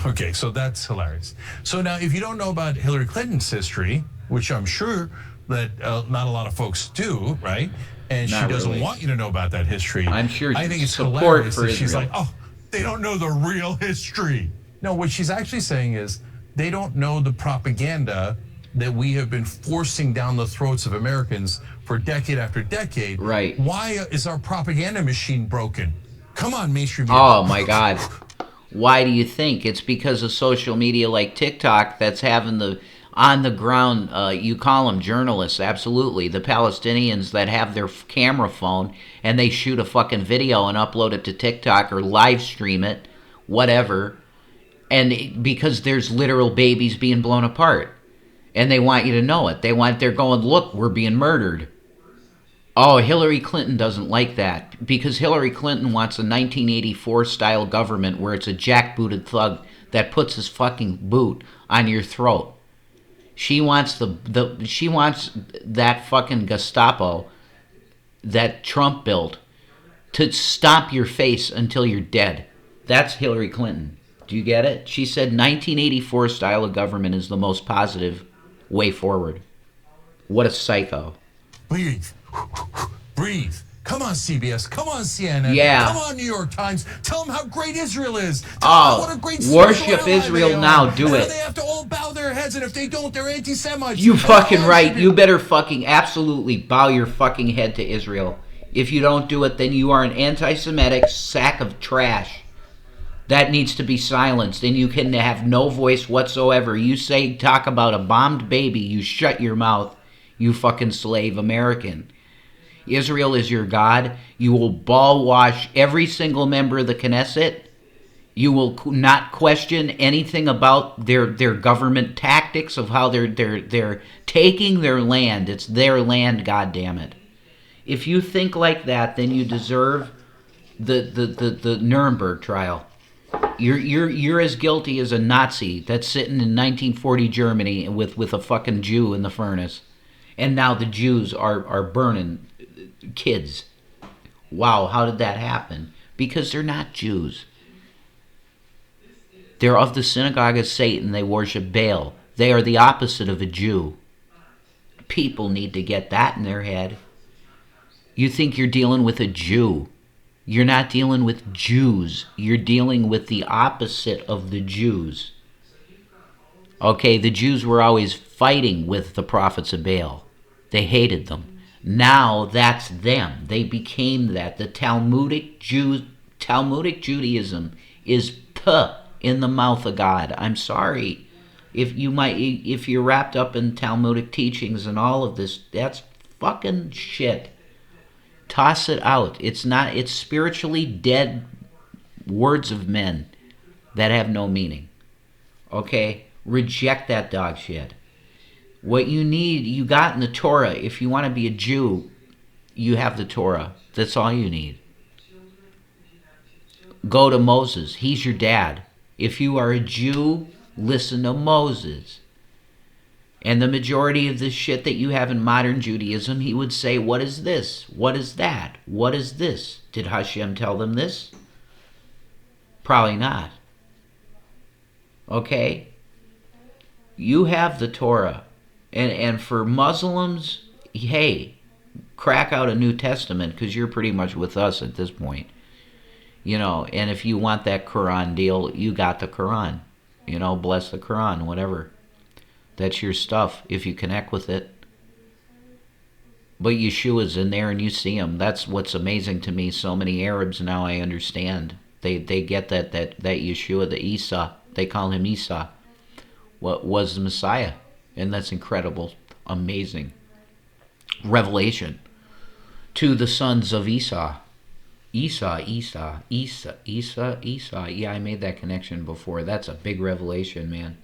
Okay, so that's hilarious. So now, if you don't know about Hillary Clinton's history, which I'm sure that not a lot of folks do, right? And she doesn't want you to know about that history. I'm sure. I think it's hilarious that she's like, oh, they don't know the real history. No, what she's actually saying is they don't know the propaganda that we have been forcing down the throats of Americans for decade after decade. Right. Why is our propaganda machine broken? Come on, mainstream media. Oh, my God. Why do you think? It's because of social media like TikTok that's having the on the ground, you call them journalists, absolutely. The Palestinians that have their camera phone and they shoot a fucking video and upload it to TikTok or live stream it, whatever. And because there's literal babies being blown apart. And they want you to know it. They're going, look, we're being murdered. Oh, Hillary Clinton doesn't like that, because Hillary Clinton wants a 1984 style government where it's a jackbooted thug that puts his fucking boot on your throat. She wants she wants that fucking Gestapo that Trump built to stomp your face until you're dead. That's Hillary Clinton. Do you get it? She said 1984 style of government is the most positive way forward. What a psycho. Breathe. Breathe. Come on, CBS. Come on, CNN. Yeah. Come on, New York Times. Tell them how great Israel is. Tell them what a great worship Israel now. Do it. They have to all bow their heads, and if they don't, they're anti-Semites. You fucking right. You better fucking absolutely bow your fucking head to Israel. If you don't do it, then you are an anti-Semitic sack of trash. That needs to be silenced, and you can have no voice whatsoever. You talk about a bombed baby, you shut your mouth. you fucking slave American. Israel is your God. You will ball wash every single member of the Knesset. You will not question anything about their government tactics of how they're taking their land. It's their land, goddammit. If you think like that, then you deserve the Nuremberg trial. You're as guilty as a Nazi that's sitting in 1940 Germany with a fucking Jew in the furnace, and now the Jews are burning kids. Wow, how did that happen? Because they're not Jews. They're of the synagogue of Satan. They worship Baal. They are the opposite of a Jew. People need to get that in their head. You think you're dealing with a Jew. You're not dealing with Jews. You're dealing with the opposite of the Jews. Okay, the Jews were always fighting with the prophets of Baal. They hated them. Now that's them. They became that. The Talmudic Judaism is in the mouth of God. I'm sorry. If you're wrapped up in Talmudic teachings and all of this, that's fucking shit. Toss it out. It's spiritually dead words of men that have no meaning. Okay? Reject that dog shit. What you need, you got in the Torah. If you want to be a Jew, you have the Torah. That's all you need. Go to Moses. He's your dad. If you are a Jew, listen to Moses. And the majority of this shit that you have in modern Judaism, he would say, what is this? What is that? What is this? Did Hashem tell them this? Probably not. Okay? You have the Torah. And for Muslims, hey, crack out a New Testament, because you're pretty much with us at this point. You know, and if you want that Quran deal, you got the Quran. You know, bless the Quran, whatever. That's your stuff if you connect with it. But Yeshua's in there and you see him. That's what's amazing to me. So many Arabs now, I understand. They get that Yeshua, the Isa, they call him Isa, what was the Messiah. And that's incredible, amazing revelation to the sons of Esau. Esau. Yeah, I made that connection before. That's a big revelation, man.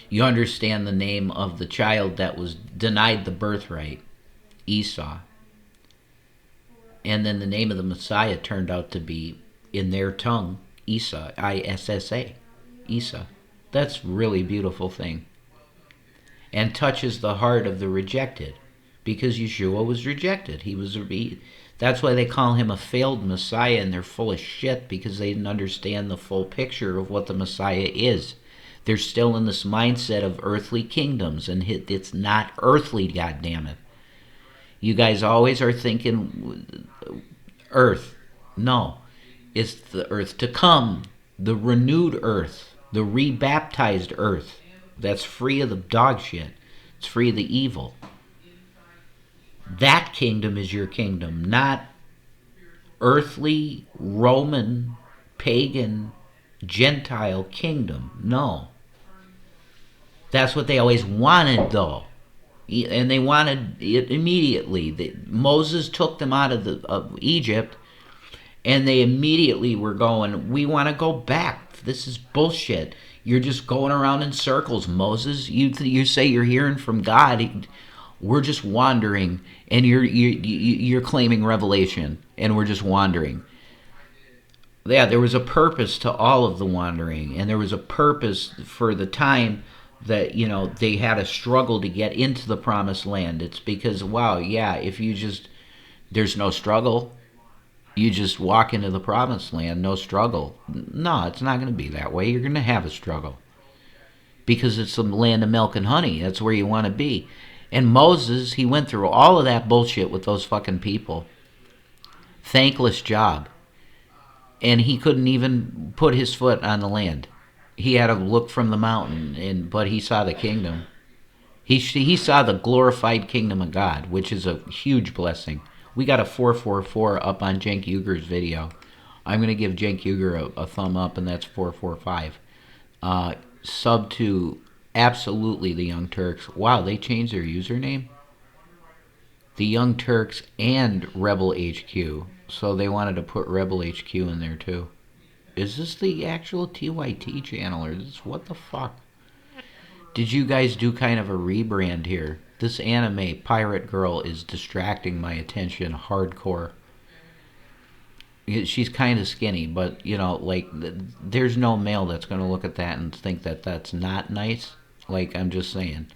You understand the name of the child that was denied the birthright, Esau. And then the name of the Messiah turned out to be, in their tongue, Isa, I-S-S-A, Isa. That's a really beautiful thing. And touches the heart of the rejected, because Yeshua was rejected. That's why they call him a failed Messiah, and they're full of shit, because they didn't understand the full picture of what the Messiah is. They're still in this mindset of earthly kingdoms, and it's not earthly, goddammit. You guys always are thinking earth. No, it's the earth to come, the renewed earth, the rebaptized earth. That's free of the dog shit. It's free of the evil. That kingdom is your kingdom, not earthly, Roman, pagan, Gentile kingdom. No. That's what they always wanted, though. And they wanted it immediately. Moses took them out of Egypt, and they immediately were going, we want to go back. This is bullshit. You're just going around in circles, Moses. You say you're hearing from God. We're just wandering, and you're claiming revelation, and we're just wandering. Yeah, there was a purpose to all of the wandering, and there was a purpose for the time that, you know, they had a struggle to get into the promised land. It's because, wow, yeah, if you just, there's no struggle. You just walk into the promised land, no struggle. No, it's not going to be that way. You're going to have a struggle. Because it's the land of milk and honey. That's where you want to be. And Moses, he went through all of that bullshit with those fucking people. Thankless job. And he couldn't even put his foot on the land. He had to look from the mountain, but he saw the kingdom. He saw the glorified kingdom of God, which is a huge blessing. We got a 444 up on Cenk Uger's video. I'm going to give Cenk Uger a thumb up, and that's 445. Sub to Absolutely, the Young Turks. Wow, they changed their username? The Young Turks and Rebel HQ. So they wanted to put Rebel HQ in there too. Is this the actual TYT channel or this what the fuck? Did you guys do kind of a rebrand here? This anime pirate girl is distracting my attention hardcore. She's kind of skinny, but you know, like there's no male that's going to look at that and think that that's not nice. Like I'm just saying.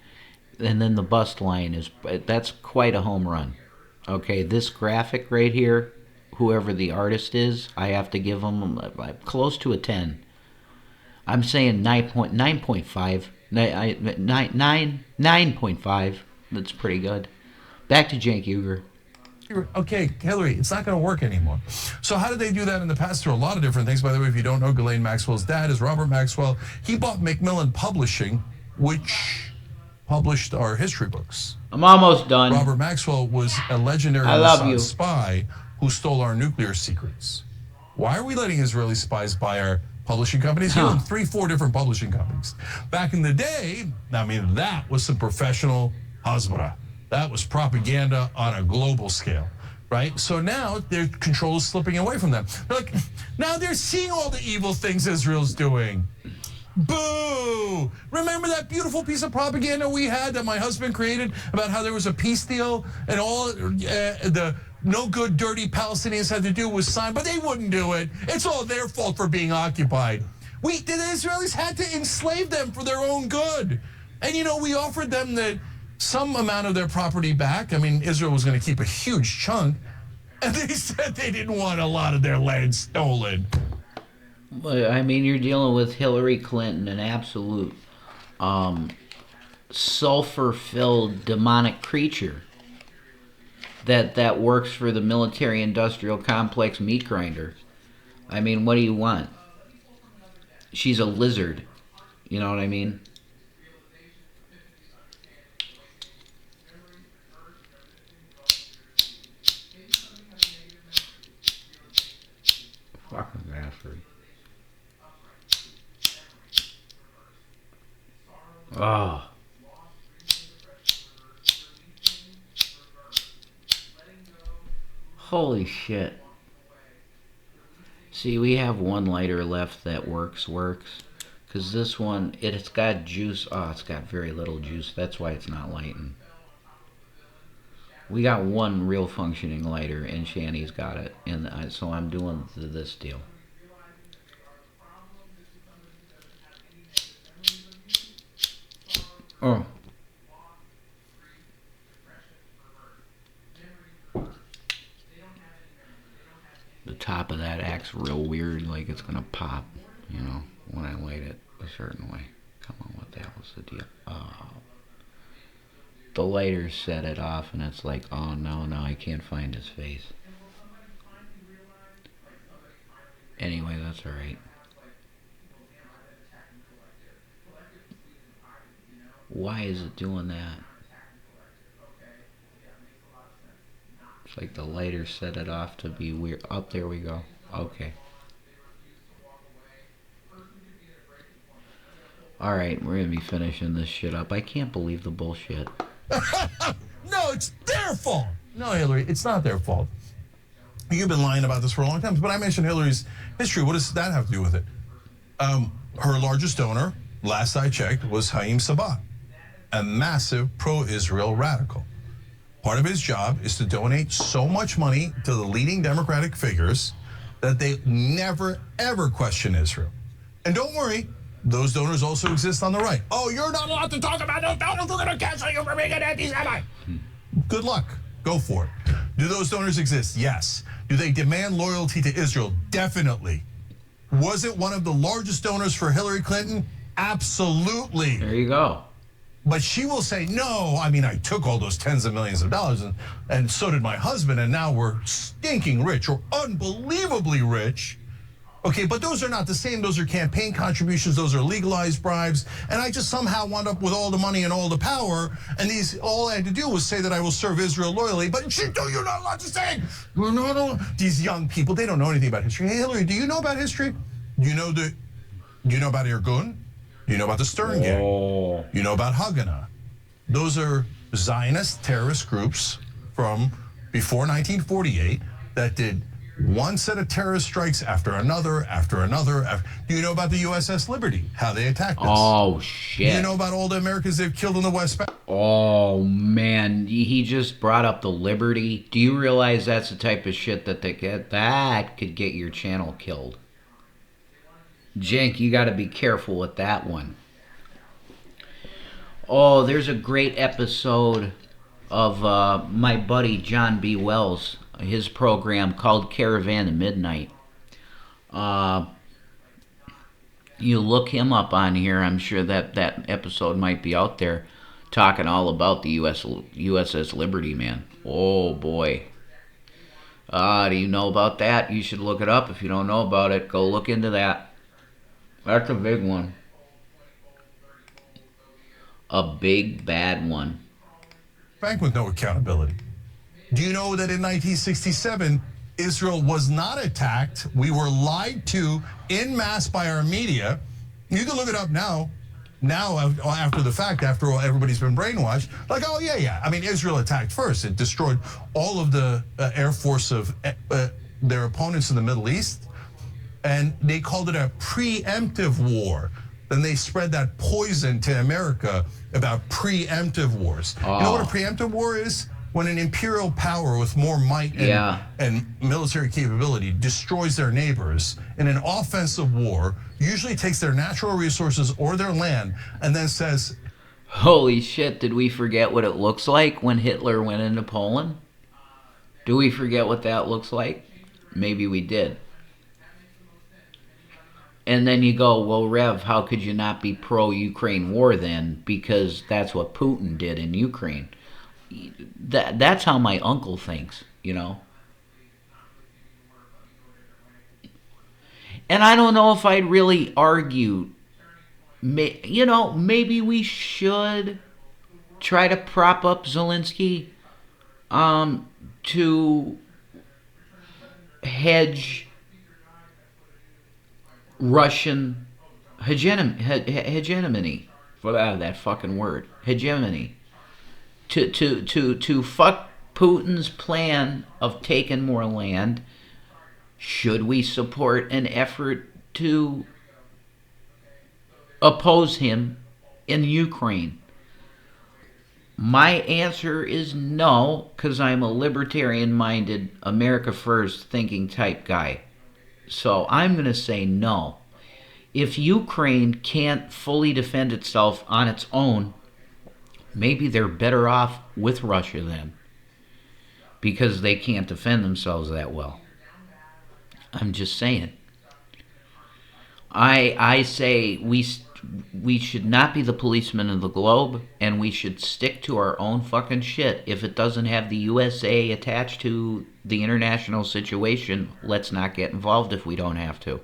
And then the bust line that's quite a home run. Okay, this graphic right here, whoever the artist is, I have to give them close to a 10. I'm saying 9.5. 9.5. That's pretty good. Back to Cenk Uygur. Okay, Hillary, it's not going to work anymore. So how did they do that in the past? Through a lot of different things. By the way, if you don't know, Ghislaine Maxwell's dad is Robert Maxwell. He bought Macmillan Publishing, which published our history books. I'm almost done. Robert Maxwell was a legendary spy who stole our nuclear secrets. Why are we letting Israeli spies buy our publishing companies? He owned 3-4 different publishing companies. Back in the day, I mean, that was some professional hasbara. That was propaganda on a global scale, right? So now their control is slipping away from them. They're like, now they're seeing all the evil things Israel's doing. Boo! Remember that beautiful piece of propaganda we had that my husband created about how there was a peace deal and all the no good, dirty Palestinians had to do was sign, but they wouldn't do it. It's all their fault for being occupied. The Israelis had to enslave them for their own good. And, you know, we offered them some amount of their property back. I mean, Israel was going to keep a huge chunk. And they said they didn't want a lot of their land stolen. But, I mean, you're dealing with Hillary Clinton, an absolute sulfur-filled demonic creature that works for the military-industrial complex meat grinder. I mean, what do you want? She's a lizard. You know what I mean? Fucking bastard. Oh. Holy shit. See, we have one lighter left that works. Because this one, it's got juice. Oh, it's got very little juice. That's why it's not lighting. We got one real functioning lighter, and Shanny's got it. And so I'm doing this deal. Oh. The top of that acts real weird, like it's gonna pop, you know, when I light it a certain way. Come on, what the hell is the deal? Oh. The lighter set it off, and it's like, oh no, I can't find his face. Anyway, that's alright. Why is it doing that? It's like the lighter set it off to be weird. Up there we go. Okay. Alright, we're gonna be finishing this shit up. I can't believe the bullshit. No, it's their fault. No, Hillary, it's not their fault. You've been lying about this for a long time, but I mentioned Hillary's history. What does that have to do with it? Her largest donor, last I checked, was Haim Sabat, a massive pro-Israel radical. Part of his job is to donate so much money to the leading Democratic figures that they never, ever question Israel. And don't worry, those donors also exist on the right. Oh, you're not allowed to talk about those donors. We're going to cancel you for being an anti-Semite. Good luck. Go for it. Do those donors exist? Yes. Do they demand loyalty to Israel? Definitely. Was it one of the largest donors for Hillary Clinton? Absolutely. There you go. But she will say, no, I mean, I took all those tens of millions of dollars, and so did my husband, and now we're stinking rich or unbelievably rich. Okay, but those are not the same. Those are campaign contributions. Those are legalized bribes. And I just somehow wound up with all the money and all the power. And all I had to do was say that I will serve Israel loyally. But you're not allowed to say it. These young people, they don't know anything about history. Hey, Hillary, do you know about history? Do you know about Irgun? You know about the Stern Gang. Oh. You know about Haganah. Those are Zionist terrorist groups from before 1948 that did one set of terrorist strikes after another, after another. Do you know about the USS Liberty, how they attacked us? Oh, shit. Do you know about all the Americans they've killed in the West Bank? Oh, man. He just brought up the Liberty. Do you realize that's the type of shit that that could get your channel killed? Jenk, you got to be careful with that one. Oh, there's a great episode of my buddy John B. Wells, his program called Caravan of Midnight. You look him up on here. I'm sure that episode might be out there, talking all about the USS Liberty, man. Oh, boy. Do you know about that? You should look it up. If you don't know about it, go look into that. That's a big one. A big, bad one. Bank with no accountability. Do you know that in 1967, Israel was not attacked? We were lied to en masse by our media. You can look it up now. Now, after the fact, after all, everybody's been brainwashed. Like, oh, yeah. I mean, Israel attacked first. It destroyed all of the air force of their opponents in the Middle East. And they called it a preemptive war. Then they spread that poison to America about preemptive wars. You know what a preemptive war is? When an imperial power with more might and military capability destroys their neighbors in an offensive war, usually takes their natural resources or their land, and then says, holy shit, did we forget what it looks like when Hitler went into Poland? Do we forget what that looks like? Maybe we did. And then you go, well, Rev, how could you not be pro-Ukraine war then? Because that's what Putin did in Ukraine. That's how my uncle thinks, you know. And I don't know if I'd really argue, you know, maybe we should try to prop up Zelensky to hedge Russian hegemony, for that fucking word, hegemony, to fuck Putin's plan of taking more land. Should we support an effort to oppose him in Ukraine? My answer is no, because I'm a libertarian-minded, America First thinking type guy. So I'm going to say no. If Ukraine can't fully defend itself on its own, maybe they're better off with Russia then, because they can't defend themselves that well. I'm just saying. I say we should not be the policemen of the globe, and we should stick to our own fucking shit. If it doesn't have the USA attached to the international situation, let's not get involved if we don't have to.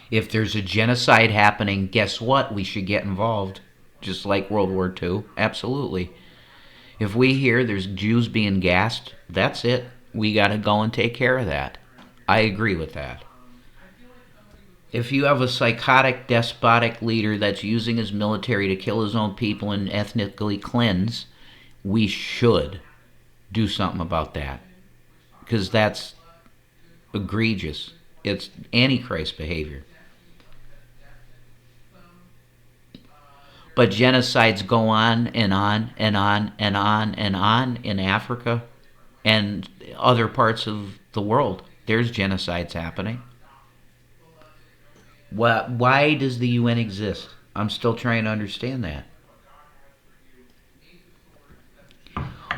If there's a genocide happening, guess what? We should get involved. Just like World War II. Absolutely. If we hear there's Jews being gassed, that's it. We got to go and take care of that. I agree with that. If you have a psychotic, despotic leader that's using his military to kill his own people and ethnically cleanse, we should do something about that. Because that's egregious. It's Antichrist behavior. But genocides go on and on and on and on and on in Africa and other parts of the world. There's genocides happening. Why does the UN exist? I'm still trying to understand that.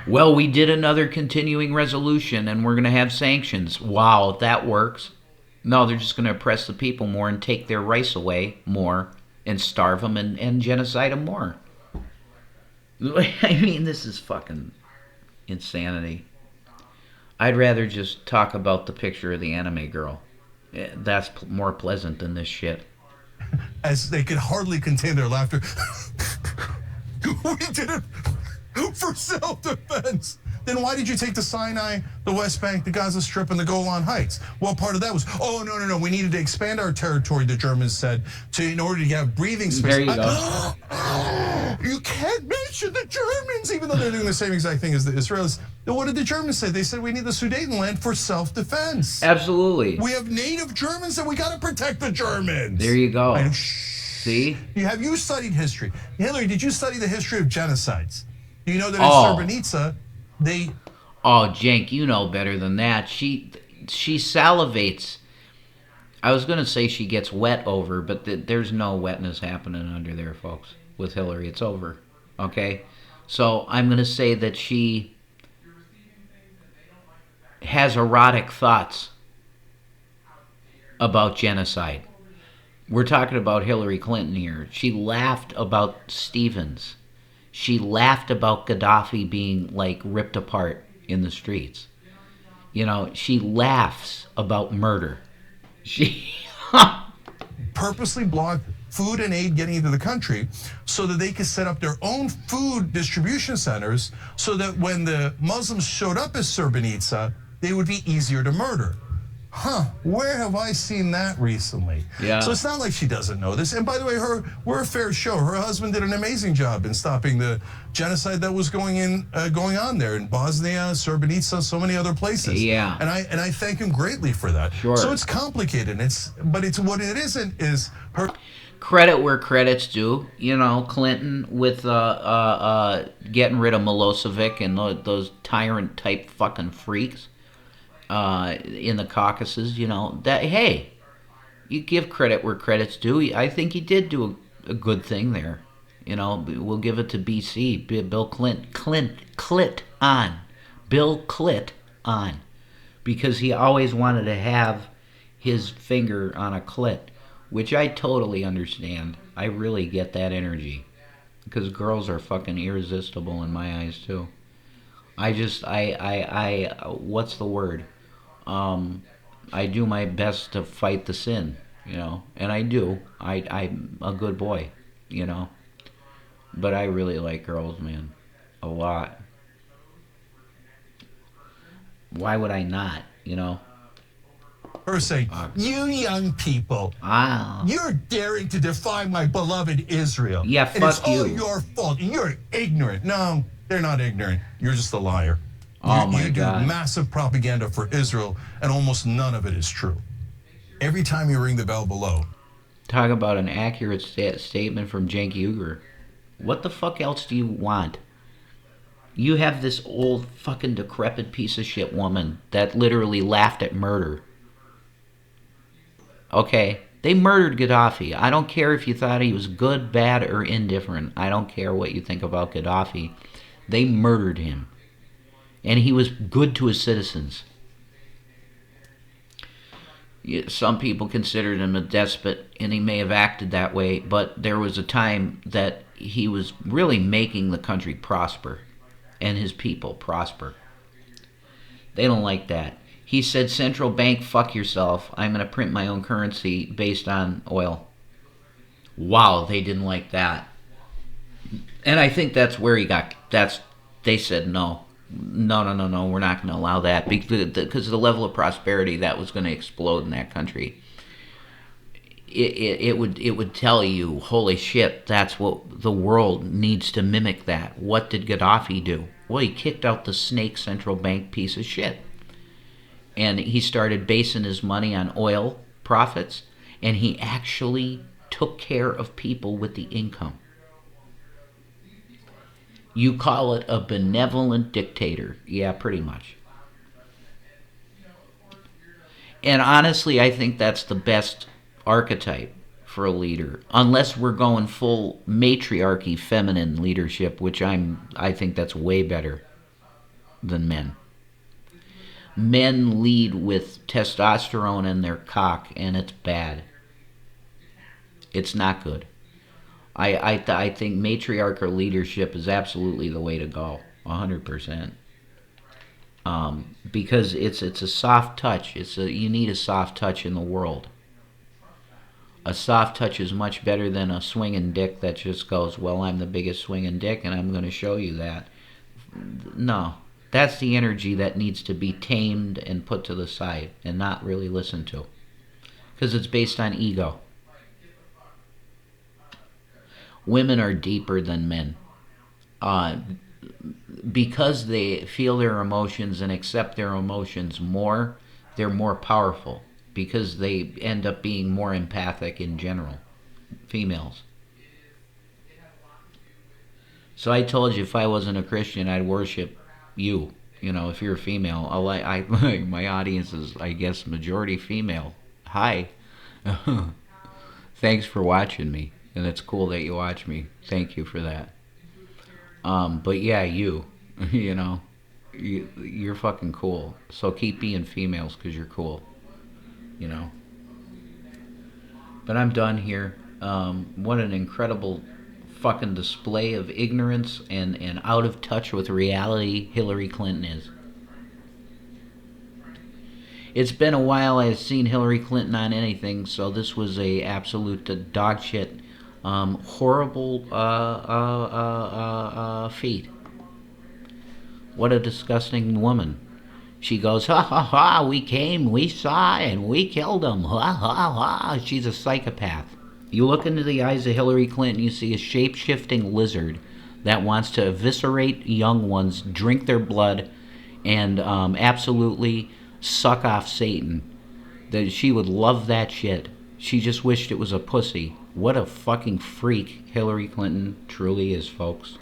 Well, we did another continuing resolution and we're going to have sanctions. Wow, that works. No, they're just going to oppress the people more and take their rights away more and starve them and genocide them more. I mean, this is fucking insanity. I'd rather just talk about the picture of the anime girl. That's more pleasant than this shit. As they could hardly contain their laughter. We did it for self-defense. Then why did you take the Sinai, the West Bank, the Gaza Strip, and the Golan Heights? Well, part of that was, oh, no, we needed to expand our territory, the Germans said, in order to have breathing space. There you go. You can't mention the Germans, even though they're doing the same exact thing as the Israelis. Then what did the Germans say? They said we need the Sudetenland for self-defense. Absolutely. We have native Germans and we got to protect the Germans. There you go. And See? Have you studied history? Hillary, did you study the history of genocides? Do you know that in Srebrenica, they... Oh, Jenk, you know better than that. She salivates. I was going to say she gets wet over, but there's no wetness happening under there, folks, with Hillary. It's over, okay? So I'm going to say that she has erotic thoughts about genocide. We're talking about Hillary Clinton here. She laughed about Stevens. She laughed about Gaddafi being, like, ripped apart in the streets. You know, she laughs about murder. She purposely blocked food and aid getting into the country so that they could set up their own food distribution centers so that when the Muslims showed up at Srebrenica, they would be easier to murder. Where have I seen that recently? Yeah. So it's not like she doesn't know this. And by the way, we're a fair show. Her husband did an amazing job in stopping the genocide that was going on there in Bosnia, Srebrenica, so many other places. Yeah. And I thank him greatly for that. Sure. So it's complicated. But it's what it isn't is her. Credit where credit's due. You know, Clinton with getting rid of Milosevic and those tyrant type fucking freaks. In the Caucasus, you know, that, hey, you give credit where credit's due. I think he did do a good thing there. You know, we'll give it to BC, Bill Clit on, because he always wanted to have his finger on a clit, which I totally understand. I really get that energy, because girls are fucking irresistible in my eyes too. What's the word? I do my best to fight the sin, you know, and I do. I'm a good boy, you know, but I really like girls, man, a lot. Why would I not, you know? Her saying, you young people, you're daring to defy my beloved Israel. Yeah, and fuck it's you. all your fault. You're ignorant. No, they're not ignorant. You're just a liar. Oh my you God. do massive propaganda for Israel, and almost none of it is true. Every time you ring the bell below. Talk about an accurate statement from Cenk Uygur. What the fuck else do you want? You have this old fucking decrepit piece of shit woman that literally laughed at murder. Okay? They murdered Gaddafi. I don't care if you thought he was good, bad, or indifferent. I don't care what you think about Gaddafi. They murdered him. And he was good to his citizens. Some people considered him a despot, and he may have acted that way, but there was a time that he was really making the country prosper, and his people prosper. They don't like that. He said, central bank, fuck yourself. I'm going to print my own currency based on oil. Wow, they didn't like that. And I think that's where he got, they said no. No, we're not going to allow that because of the level of prosperity that was going to explode in that country. It would tell you, holy shit, that's what the world needs to mimic that. What did Gaddafi do? Well, he kicked out the snake central bank piece of shit. And he started basing his money on oil profits, and he actually took care of people with the income. You call it a benevolent dictator. Yeah, pretty much. And honestly, I think that's the best archetype for a leader. Unless we're going full matriarchy, feminine leadership, which I think that's way better than men. Men lead with testosterone in their cock, and it's bad. It's not good. I think matriarchal leadership is absolutely the way to go, 100%. Because it's a soft touch. You need a soft touch in the world. A soft touch is much better than a swinging dick that just goes, well, I'm the biggest swinging dick, and I'm going to show you that. No, That's the energy that needs to be tamed and put to the side and not really listened to. Because it's based on ego. Women are deeper than men. Because they feel their emotions and accept their emotions more, they're more powerful. Because they end up being more empathic in general. Females. So I told you if I wasn't a Christian, I'd worship you. You know, if you're a female, my audience is, I guess, majority female. Hi. Thanks for watching me, and it's cool that you watch me. Thank you for that. But yeah, you know, you're fucking cool. So keep being females because you're cool. You know. But I'm done here. What an incredible fucking display of ignorance and out of touch with reality Hillary Clinton is. It's been a while I've seen Hillary Clinton on anything, so this was a absolute dog shit, horrible feat. What a disgusting woman. She goes, ha ha ha, we came, we saw, and we killed him. Ha ha ha. She's a psychopath. You look into the eyes of Hillary Clinton, you see a shape-shifting lizard that wants to eviscerate young ones, drink their blood, and absolutely suck off Satan. That she would love that shit. She just wished it was a pussy. What a fucking freak Hillary Clinton truly is, folks.